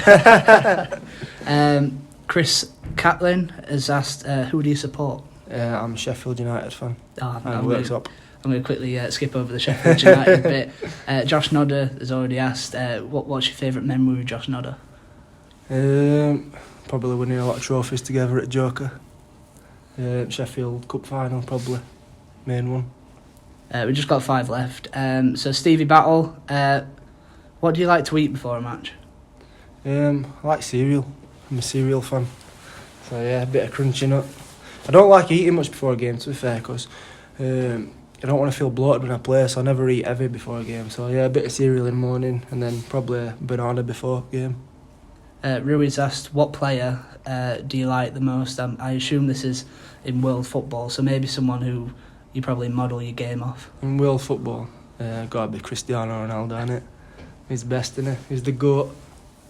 it? Chris Catlin has asked, who do you support? I'm a Sheffield United fan. I'm Worksop. going to quickly skip over the Sheffield United bit. Josh Nodder has already asked, what's your favourite memory with Josh Nodder? Probably winning a lot of trophies together at Joker. Sheffield Cup final, probably. Main one. We've just got 5 left. So Stevie Battle, what do you like to eat before a match? I like cereal. I'm a cereal fan. So yeah, a bit of crunchy nut. I don't like eating much before a game, to be fair, because I don't want to feel bloated when I play, so I never eat heavy before a game. So yeah, a bit of cereal in the morning, and then probably a banana before game. Rui's asked, what player do you like the most? I assume this is in world football, so maybe someone who you probably model your game off. In world football, got to be Cristiano Ronaldo, innit? He's the best, innit? He's the GOAT,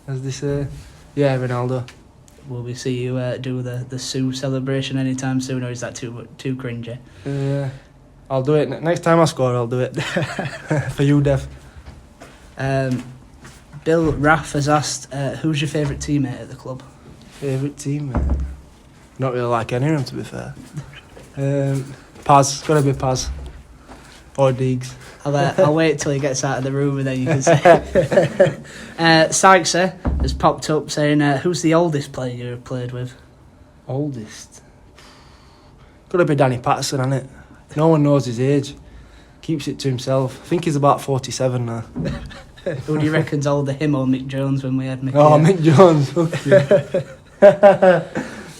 as they say. Yeah, Ronaldo. Will we see you do the Sue celebration anytime soon, or is that too cringy? I'll do it. Next time I score, I'll do it. For you, Dev. Bill Raff has asked, who's your favourite teammate at the club? Favourite teammate? Not really like any of them, to be fair. Paz. It's got to be Paz. Or Deegs. I'll wait till he gets out of the room and then you can say. Sykes has popped up saying, who's the oldest player you've played with? Oldest? Got to be Danny Patterson, hasn't it? No one knows his age. Keeps it to himself. I think he's about 47 now. Who do you reckon's older, him or Mick Jones when we had Mick? Oh, Mick Jones.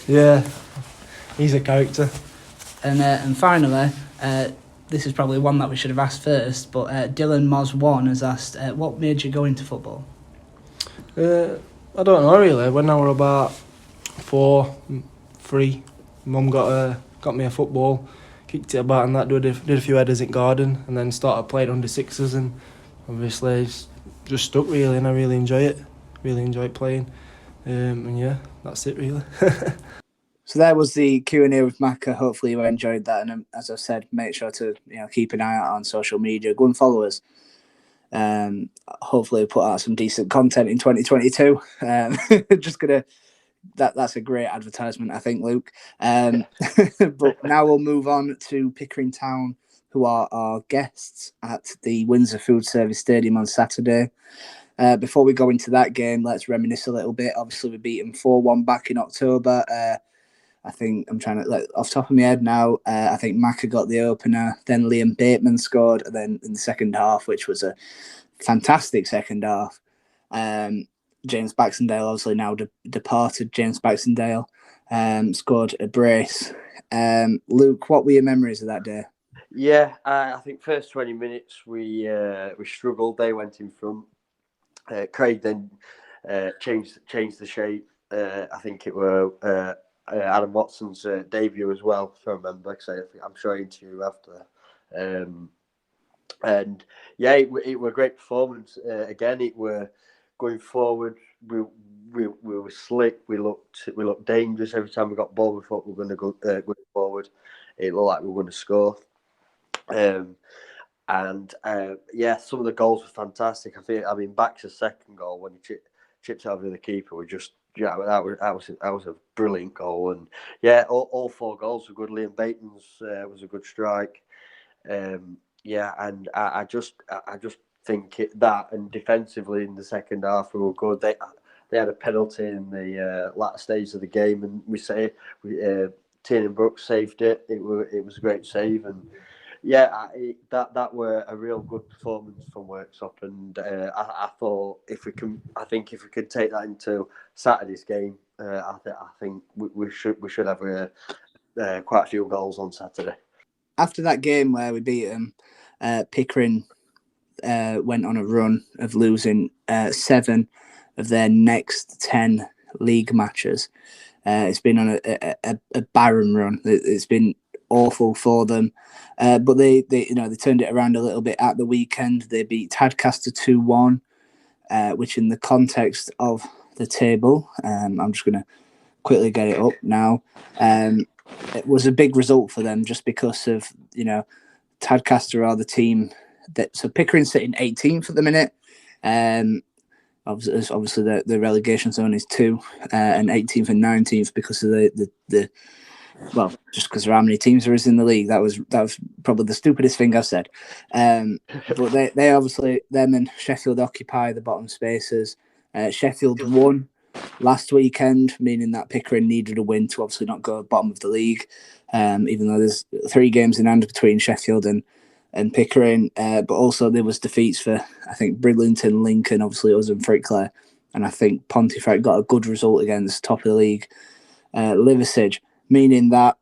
Yeah, he's a character. And finally, this is probably one that we should have asked first, but Dylan Moz1 has asked, what made you go into football? I don't know really. When I was about 4, 3, Mum got me a football, kicked it about and that, did a few headers in garden, and then started playing under 6s, and obviously it's just stuck really, and I really enjoy it. Really enjoy playing, and yeah, that's it really. So that was the Q&A with Macca. Hopefully you enjoyed that, and as I said, make sure to keep an eye out on social media. Go and follow us. Hopefully we'll put out some decent content in 2022. Just gonna that's a great advertisement, I think, Luke. But now we'll move on to Pickering Town, who are our guests at the Windsor Food Service Stadium on Saturday. Before we go into that game, let's reminisce a little bit. Obviously, we beat them 4-1 back in October. I think I'm trying to, off the top of my head now, I think Macca got the opener, then Liam Bateman scored, and then in the second half, which was a fantastic second half, James Baxendale, obviously now departed James Baxendale, scored a brace. Luke, what were your memories of that day? Yeah, I think first 20 minutes we struggled. They went in front. Craig then changed the shape. I think it were Adam Watson's debut as well, if I remember. Cause I'm sure I interviewed after. And yeah, it were a great performance. Again, it were going forward. We were slick. We looked dangerous every time we got ball. We thought we were going to go forward. It looked like we were going to score. And yeah, some of the goals were fantastic. I mean, Baxter's second goal when he chips over the keeper were just that was a brilliant goal. And yeah, all 4 goals were good. Liam Bateman's was a good strike. Yeah, and I just think that, and defensively in the second half we were good. They had a penalty in the latter stage of the game, and Tiernan Brooks saved it. It was a great save, and yeah, that were a real good performance from Worksop, and I thought if we could take that into Saturday's game, I think we should have quite a few goals on Saturday. After that game where we beat them, Pickering went on a run of losing 7 of their next 10 league matches. It's been on a barren run. It's been awful for them, but they turned it around a little bit at the weekend. They beat Tadcaster 2-1, which in the context of the table, I'm just going to quickly get it up now. It was a big result for them just because of Tadcaster are the team so Pickering's sitting 18th at the minute. Obviously the relegation zone is 2, and 18th and 19th because of the just because of how many teams there is in the league. That was probably the stupidest thing I've said. But they obviously, them and Sheffield occupy the bottom spaces. Sheffield won last weekend, meaning that Pickering needed a win to obviously not go bottom of the league, even though there's 3 games in hand between Sheffield and Pickering. But also there was defeats for, I think, Bridlington, Lincoln, obviously us and Frickley, and I think Pontefract got a good result against top of the league, Liversedge, meaning that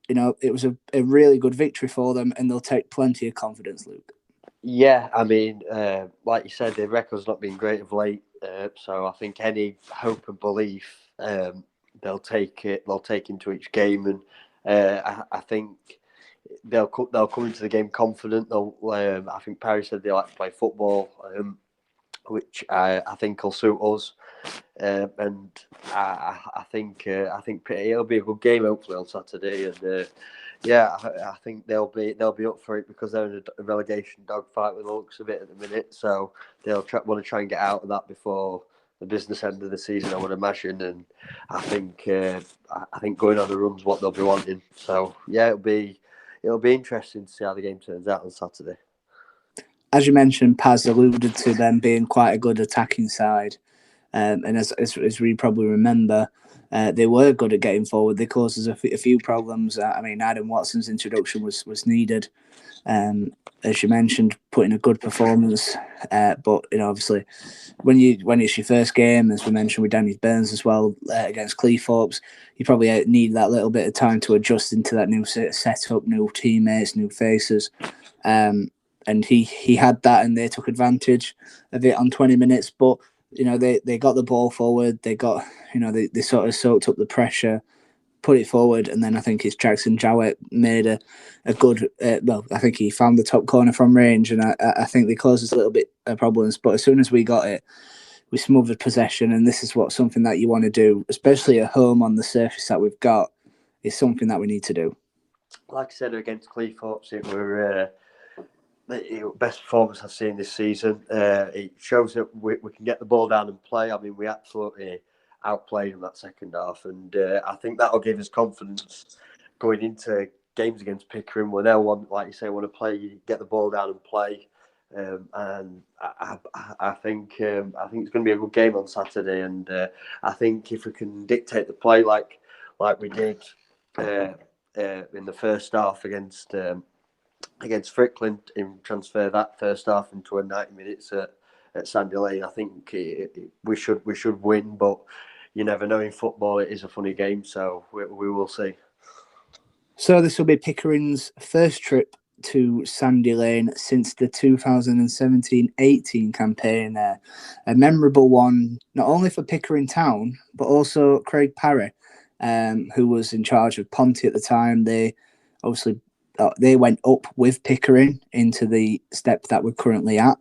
it was a really good victory for them, and they'll take plenty of confidence, Luke. Yeah, I mean, like you said, their record's not been great of late, so I think any hope and belief they'll take into each game, and I think they'll come into the game confident. I think Parry said they like to play football, which I think will suit us, and I think it'll be a good game hopefully on Saturday, and yeah, I think they'll be up for it because they're in a relegation dogfight with the looks of it at the minute. So they'll want to try and get out of that before the business end of the season, I would imagine. And I think going on the run's what they'll be wanting. So yeah, it'll be interesting to see how the game turns out on Saturday. As you mentioned, Paz alluded to them being quite a good attacking side, and as we probably remember, they were good at getting forward. They caused us a few problems. I mean, Adam Watson's introduction was needed. As you mentioned, putting a good performance. But obviously, when it's your first game, as we mentioned with Danny Burns as well against Cleethorpes, you probably need that little bit of time to adjust into that new setup, new teammates, new faces. And he had that, and they took advantage of it on 20 minutes. But they got the ball forward. They got they sort of soaked up the pressure, put it forward, and then I think it's Jackson Jowett made a good. I think he found the top corner from range, and I think they caused us a little bit of problems. But as soon as we got it, we smothered possession, and this is something that you want to do, especially at home on the surface that we've got, is something that we need to do. Like I said, against Cleethorpes, it were the best performance I've seen this season. It shows that we can get the ball down and play. I mean, we absolutely outplayed them that second half, and I think that'll give us confidence going into games against Pickering. When they'll want to play, get the ball down and play. And I think it's going to be a good game on Saturday, and I think if we can dictate the play like we did in the first half against Frickley, and transfer that first half into 90 minutes at Sandy Lane, I think we should win. But you never know in football; it is a funny game, so we will see. So this will be Pickering's first trip to Sandy Lane since the 2017-18 campaign. A memorable one, not only for Pickering Town, but also Craig Parry, who was in charge of Ponty at the time. They obviously they went up with Pickering into the step that we're currently at.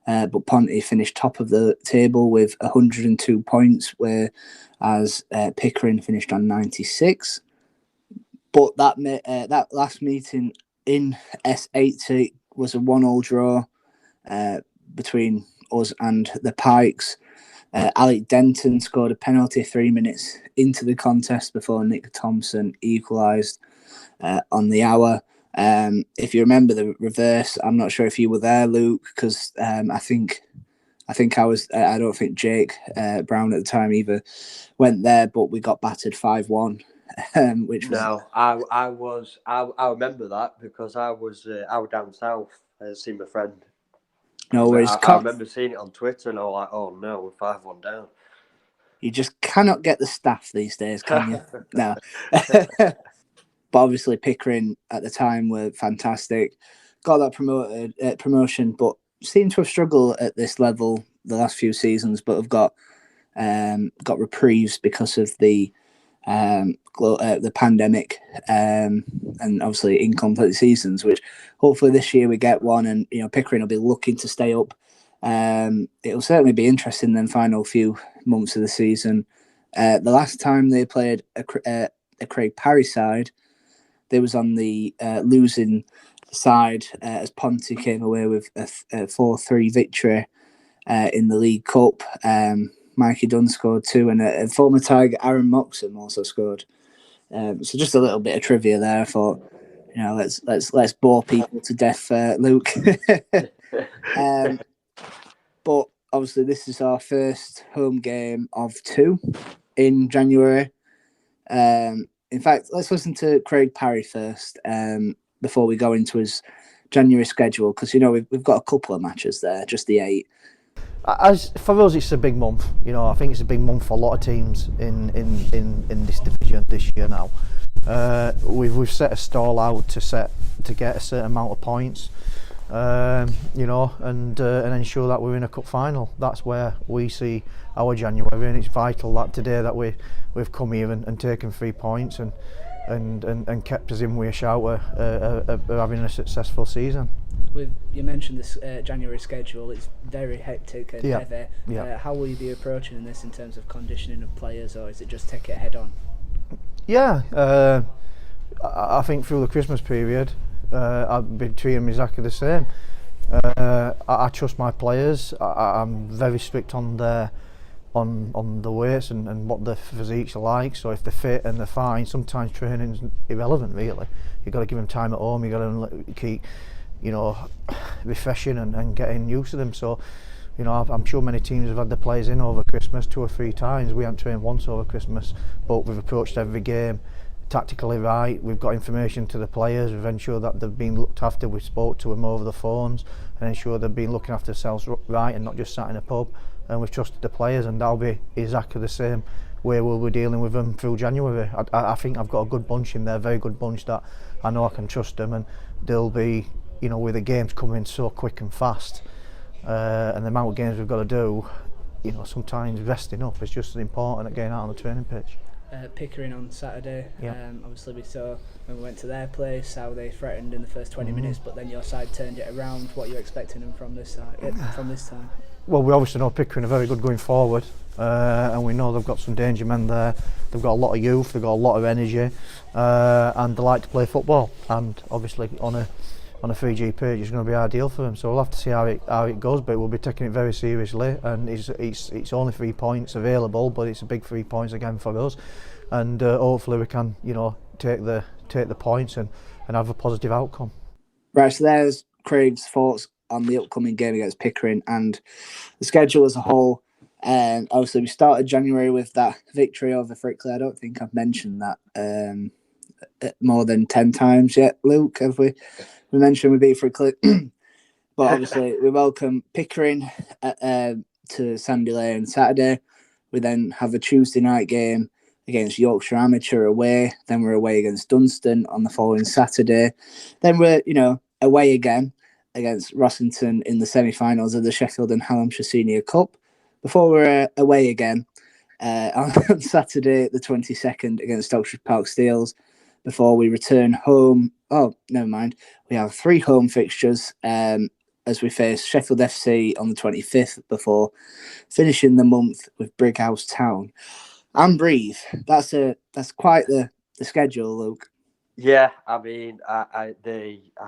But Ponty finished top of the table with 102 points, whereas Pickering finished on 96. But that last meeting in S80 was a 1-1 draw between us and the Pikes. Alec Denton scored a penalty 3 minutes into the contest before Nick Thompson equalised on the hour. If you remember the reverse, I'm not sure if you were there, Luke, because I think I was. I don't think Jake Brown at the time either went there, but we got battered 5-1. Which was I was. I remember that because I was down south seeing my friend. No worries. I remember seeing it on Twitter and I was like, oh no, we're 5-1 down. You just cannot get the staff these days, can you? No. But obviously Pickering at the time were fantastic. Got that promotion, but seem to have struggled at this level the last few seasons, but have got reprieves because of the pandemic and obviously incomplete seasons, which hopefully this year we get one, and Pickering will be looking to stay up. It'll certainly be interesting in the final few months of the season. The last time they played a Craig Parry side, they was on the losing side as Ponty came away with a 4-3 victory in the League Cup. Mikey Dunn scored 2, and a former Tiger, Aaron Moxham, also scored. So just a little bit of trivia there. I thought, let's bore people to death, Luke. But obviously, this is our first home game of 2 in January. In fact, let's listen to Craig Parry first before we go into his January schedule, because we've got a couple of matches there, just the 8. As for us, it's a big month. I think it's a big month for a lot of teams in this division this year. Now, we've set a stall out to get a certain amount of points, and ensure that we're in a cup final. That's where we see our January, and it's vital that today that we've come here and taken 3 points and kept us in with a shout of having a successful season. You mentioned this January schedule. It's very hectic and heavy. Yeah. How will you be approaching this in terms of conditioning of players, or is it just take it head on? Yeah, I think through the Christmas period, I've been treating them exactly the same. I trust my players. I'm very strict on the weights and what the physiques are like. So if they're fit and they're fine, sometimes training's irrelevant. Really, you've got to give them time at home. You've got to keep refreshing and getting used to them. So, I'm sure many teams have had the players in over Christmas 2 or 3 times. We haven't trained once over Christmas, but we've approached every game tactically right. We've got information to the players. We've ensured that they've been looked after. We spoke to them over the phones and ensured they've been looking after themselves right and not just sat in a pub. And we've trusted the players, and that'll be exactly the same way we'll be dealing with them through January. I think I've got a good bunch in there, very good bunch that I know I can trust them, and they'll be, with the games coming so quick and fast, and the amount of games we've got to do, sometimes resting up is just as important as getting out on the training pitch. Pickering on Saturday. Yeah. Obviously we saw when we went to their place how they threatened in the first 20 minutes, but then your side turned it around. What are you expecting them from this time? Well, we obviously know Pickering are very good going forward, and we know they've got some danger men there. They've got a lot of youth, they've got a lot of energy, and they like to play football. And obviously on a 3G pitch, it's going to be ideal for them. So we'll have to see how it goes, but we'll be taking it very seriously. And it's only 3 points available, but it's a big 3 points again for us. And hopefully we can, take the points and have a positive outcome. Right, so there's Craig's thoughts on the upcoming game against Pickering and the schedule as a whole. Obviously, we started January with that victory over Frickley. I don't think I've mentioned that more than 10 times yet, Luke, have we? We mentioned we beat Frickley. But obviously, we welcome Pickering to Sandy Lane Saturday. We then have a Tuesday night game against Yorkshire Amateur away. Then we're away against Dunstan on the following Saturday. Then we're, away again against Rossington in the semi-finals of the Sheffield and Hallamshire Senior Cup, before we're away again on Saturday the 22nd against Stokes Park Steels, before we return home Oh, never mind. We have 3 home fixtures as we face Sheffield FC on the 25th before finishing the month with Brighouse Town. And Breathe. That's quite the schedule, Luke. Yeah, I mean, I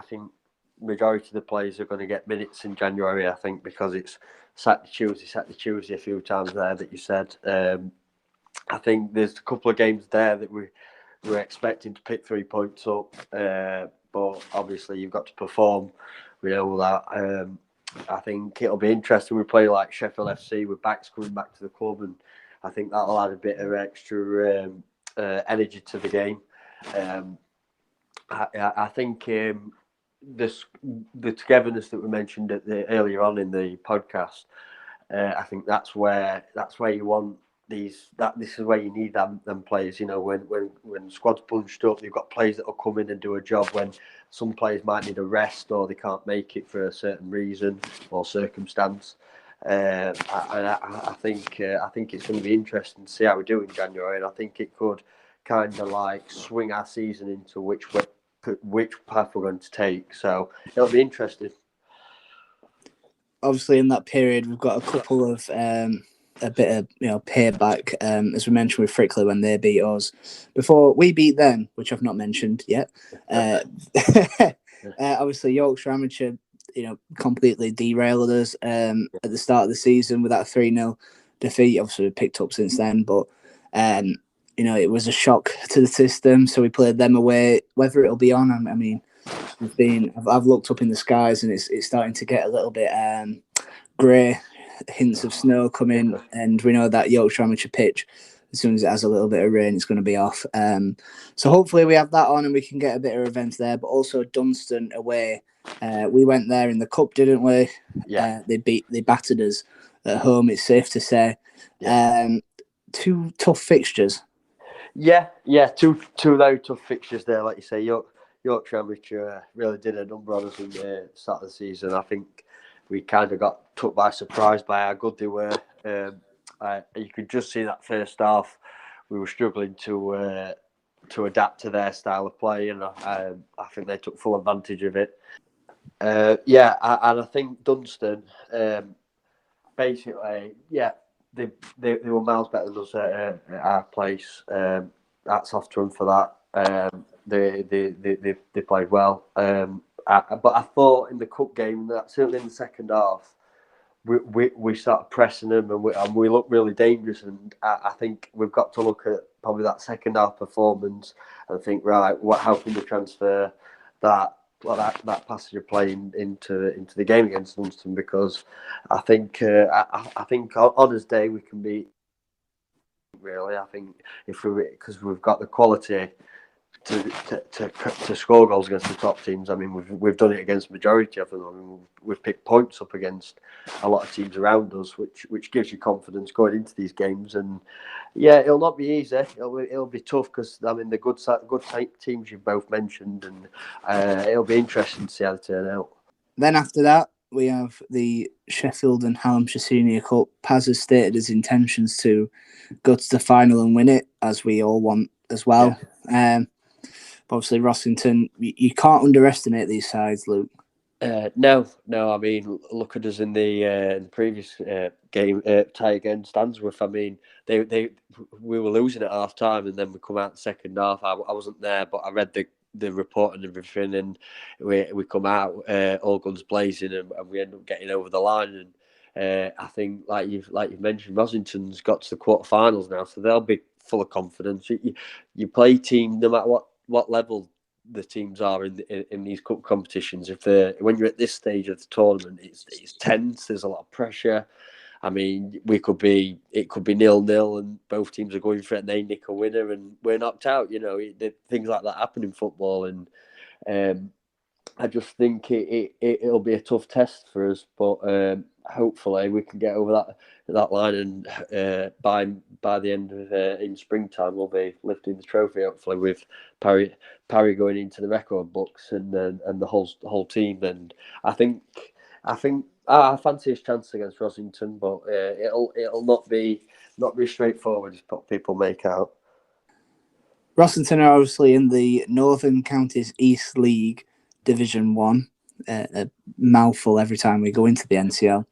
think majority of the players are going to get minutes in January. I think because it's Saturday, Tuesday a few times there that you said. I think there's a couple of games there that we're expecting to pick 3 points up, but obviously you've got to perform. We know that. I think it'll be interesting. We play like Sheffield FC with backs coming back to the club, and I think that'll add a bit of extra energy to the game. I think the togetherness that we mentioned earlier on in the podcast. I think that's where you want these. This is where you need them players. You know, when squad's bunched up, you've got players that will come in and do a job when some players might need a rest or they can't make it for a certain reason or circumstance. I think it's going to be interesting to see how we do in January, and I think it could kind of like swing our season into which path we're going to take. So it'll be interesting. Obviously, in that period, we've got a couple of a bit of payback, as we mentioned with Frickley when they beat us. Before we beat them, which I've not mentioned yet. Obviously, Yorkshire Amateur, completely derailed us at the start of the season with that 3-0 defeat. Obviously, we picked up since then, but it was a shock to the system. So we played them away. Whether it'll be on, I mean. I've looked up in the skies and it's starting to get a little bit grey, hints of snow coming, and we know that Yorkshire Amateur pitch, as soon as it has a little bit of rain, it's going to be off. So hopefully we have that on and we can get a bit of events there. But also Dunstan away, we went there in the cup, didn't we? Yeah. They battered us at home. It's safe to say. Yeah. 2 tough fixtures. Yeah, two very tough fixtures there, like you say. Yorkshire Amateur really did a number on us in the start of the season. I think we kind of got took by surprise by how good they were. You could just see that first half we were struggling to adapt to their style of play, and I think they took full advantage of it. And I think Dunstan, basically, they were miles better than us at our place. That's off to them for that. They played well, but I thought in the cup game that certainly in the second half we started pressing them and we looked really dangerous. And I think we've got to look at probably that second half performance and think, right, how can we transfer that passage of play into the game against Dunstan? Because I think on his day we can beat. Really, I think because we've got the quality to score goals against the top teams. I mean, we've done it against the majority of them. I mean, we've picked points up against a lot of teams around us, which gives you confidence going into these games. And yeah, it'll not be easy. It'll be tough because I mean the good teams you've both mentioned, and it'll be interesting to see how they turn out. Then after that, we have the Sheffield and Hallamshire Senior Cup. Paz has stated his intentions to go to the final and win it, as we all want as well. Yeah. Obviously, Rossington, you can't underestimate these sides, Luke. No. I mean, look at us in the previous game tie against Answorth. I mean, we were losing at half time, and then we come out the second half. I wasn't there, but I read the report and everything, and we come out all guns blazing, and we end up getting over the line. And I think, like you've mentioned, Rossington's got to the quarterfinals now, so they'll be full of confidence. You play team no matter what level the teams are in these cup competitions. When you're at this stage of the tournament, it's tense. There's a lot of pressure. I mean, it could be 0-0, and both teams are going for it, and they nick a winner, and we're knocked out. Things like that happen in football, and I just think it'll be a tough test for us. But hopefully, we can get over that line, and by the end of in springtime, we'll be lifting the trophy. Hopefully, with Parry going into the record books, and the whole team. And I think I fancy his chance against Rossington, but it'll not be straightforward as people make out. Rossington are obviously in the Northern Counties East League Division 1. A mouthful every time we go into the NCL.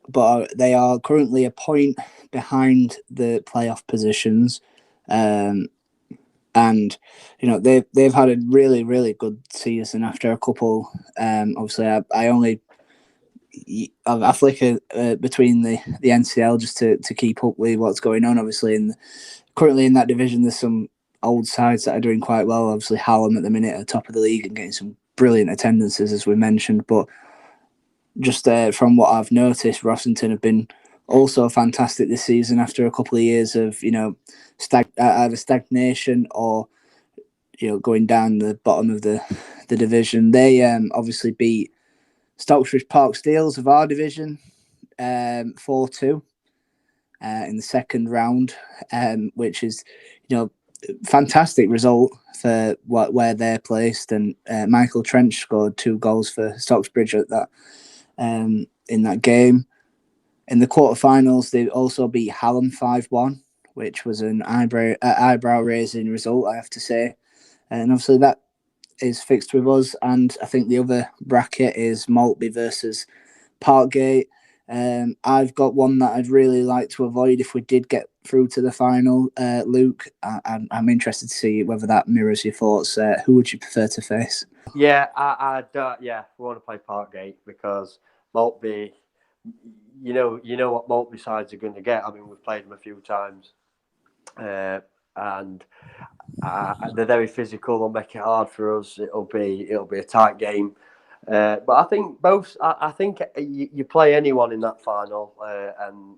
But they are currently a point behind the playoff positions. And they've had a really, really good season after a couple. Obviously, I flicker between the NCL just to keep up with what's going on. Obviously, currently in that division, there's some old sides that are doing quite well. Obviously, Hallam at the minute at the top of the league and getting some brilliant attendances, as we mentioned. But just from what I've noticed, Rossington have been also fantastic this season after a couple of years of either stagnation or going down the bottom of the division. They obviously beat Stokes Bridge Park Steels of our division 4-2 in the second round, which is fantastic result for where they're placed. And Michael Trench scored 2 goals for Stokes Bridge at that in that game. In the quarterfinals, they also beat Hallam 5-1, which was an eyebrow raising result, I have to say. And obviously that is fixed with us. And I think the other bracket is Maltby versus Parkgate. I've got one that I'd really like to avoid if we did get through to the final. Luke, I'm interested to see whether that mirrors your thoughts. Who would you prefer to face? Yeah, I we want to play Parkgate because Maltby, you know what Maltby sides are going to get. I mean, we've played them a few times, and they're very physical. They'll make it hard for us. It'll be a tight game. But I think both. I think you play anyone in that final, and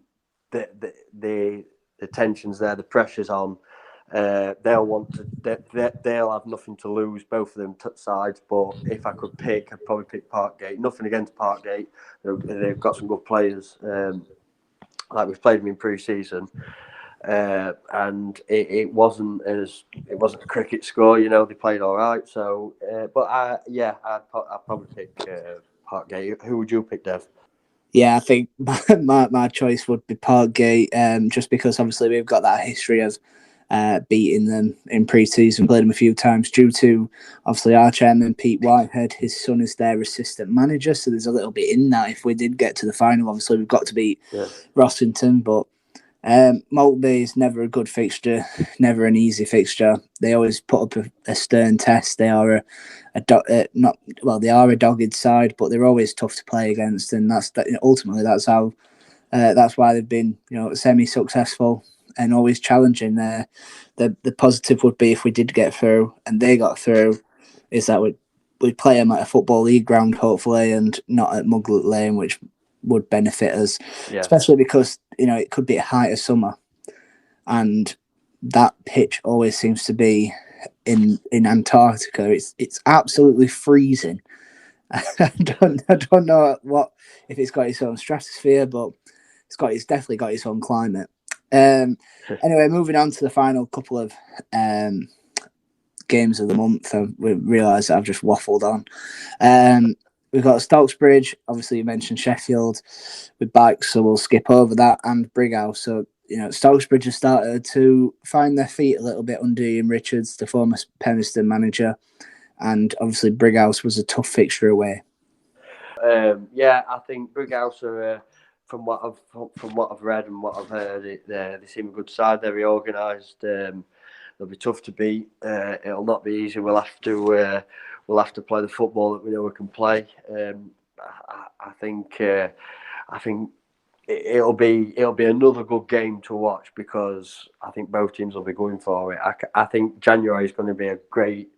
the tensions there, the pressure's on. They'll want to. They'll have nothing to lose. Both of them sides. But if I could pick, I'd probably pick Parkgate. Nothing against Parkgate. They've got some good players. Like we've played them in pre-season. And it wasn't a cricket score, they played all right. So, I'd probably pick Parkgate. Who would you pick, Dev? Yeah, I think my choice would be Parkgate, just because obviously we've got that history of beating them in pre-season, played them a few times due to obviously our chairman Pete Whitehead. His son is their assistant manager, so there's a little bit in that. If we did get to the final, obviously we've got to beat Rossington, but Maltby is never a good fixture, never an easy fixture. They always put up a stern test. They are they are a dogged side, but they're always tough to play against, and ultimately that's how that's why they've been semi-successful and always challenging. The positive would be if we did get through and they got through, is that we'd play them at a football league ground hopefully, and not at Muglet Lane, which would benefit us, especially because it could be a height of summer, and that pitch always seems to be in Antarctica. It's absolutely freezing. I don't know if it's got its own stratosphere, but it's definitely got its own climate. Anyway, moving on to the final couple of games of the month. We realise that I've just waffled on. We've got Stokes Bridge. Obviously, you mentioned Sheffield with bikes, so we'll skip over that, and Brighouse. So, Stokes Bridge has started to find their feet a little bit under Ian Richards, the former Penistone manager, and obviously Brighouse was a tough fixture away. I think Brighouse are, from what I've read and what I've heard, they seem a good side. They're very organised. They'll be tough to beat. It'll not be easy. We'll have to play the football that we know we can play. I think it'll be another good game to watch, because I think both teams will be going for it. I think January is going to be a great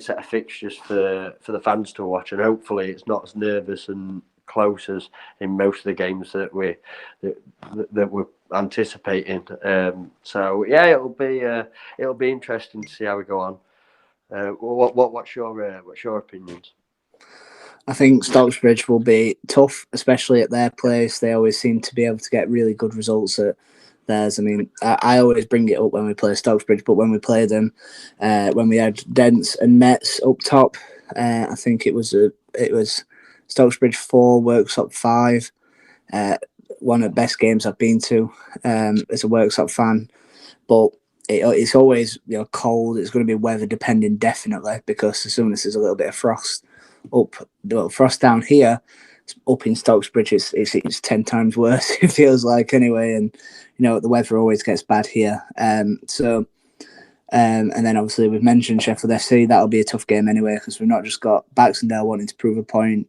set of fixtures for the fans to watch, and hopefully it's not as nervous and close as in most of the games that we're anticipating. It'll be interesting to see how we go on. What's your opinions? I think Stokes Bridge will be tough, especially at their place. They always seem to be able to get really good results at theirs. I mean, I always bring it up when we play Stokes Bridge, but when we play them, when we had Dents and Mets up top, I think it was Stokes Bridge 4, Worksop 5. One of the best games I've been to as a Worksop fan. But it's always cold. It's going to be weather depending definitely, because as soon as there's a little bit of frost frost down here, up in Stokes Bridge, it's 10 times worse. It feels like anyway, and the weather always gets bad here. And then obviously we've mentioned Sheffield FC. That'll be a tough game anyway, because we've not just got Baxendale wanting to prove a point.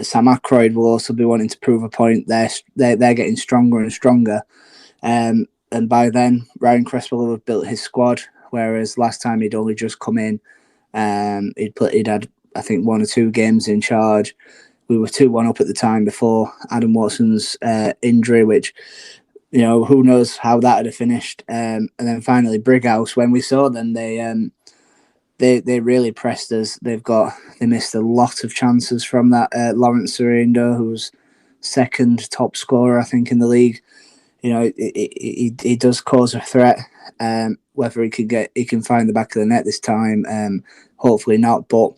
Sam Aykroyd will also be wanting to prove a point. They're getting stronger and stronger. And by then, Ryan Cresswell will have built his squad, whereas last time he'd only just come in. He'd had, I think, 1 or 2 games in charge. We were 2-1 up at the time before Adam Watson's injury, which, who knows how that would have finished. And then finally, Brighouse, when we saw them, they really pressed us. They missed a lot of chances from that. Lawrence Surindo, who was second top scorer, I think, in the league. He does cause a threat. Whether he can find the back of the net this time, hopefully not. But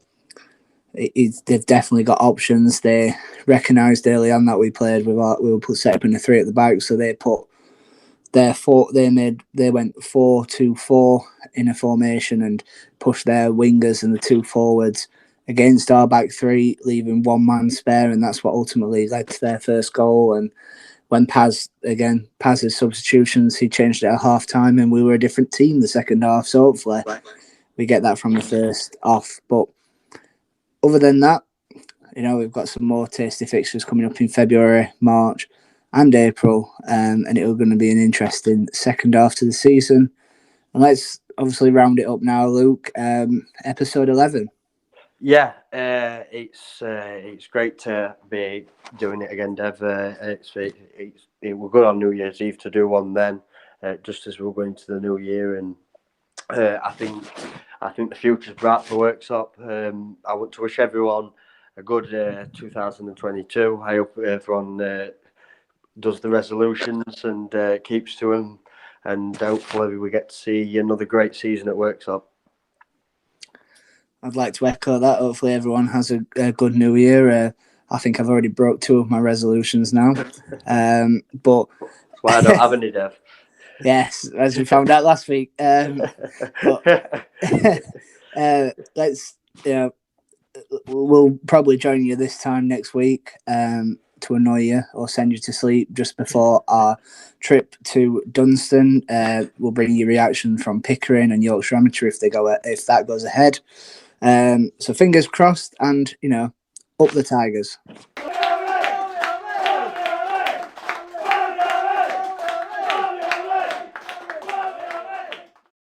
they've definitely got options. They recognised early on that we were set up in a 3 at the back, so they put they went 4-2-4 in a formation and pushed their wingers and the 2 forwards against our back 3, leaving 1 man spare, and that's what ultimately led to their first goal. And when Paz's substitutions, he changed it at half time, and we were a different team the second half. So hopefully we get that from the first off. But other than that, we've got some more tasty fixtures coming up in February, March, and April, and it's going to be an interesting second half to the season. And let's obviously round it up now, Luke. Episode 11. Yeah, it's great to be doing it again, Dev. It was good on New Year's Eve to do one then, just as we were going to the new year, and I think the future's bright for Worksop. I want to wish everyone a good 2022. I hope everyone does the resolutions and keeps to them, and hopefully we get to see another great season at Worksop. I'd like to echo that. Hopefully everyone has a good new year. I think I've already broke 2 of my resolutions now. But that's why I don't have any, Dev. Yes, as we found out last week. We'll probably join you this time next week to annoy you or send you to sleep just before our trip to Dunstan. We'll bring you reaction from Pickering and Yorkshire Amateur if that goes ahead. So fingers crossed, and up the Tigers.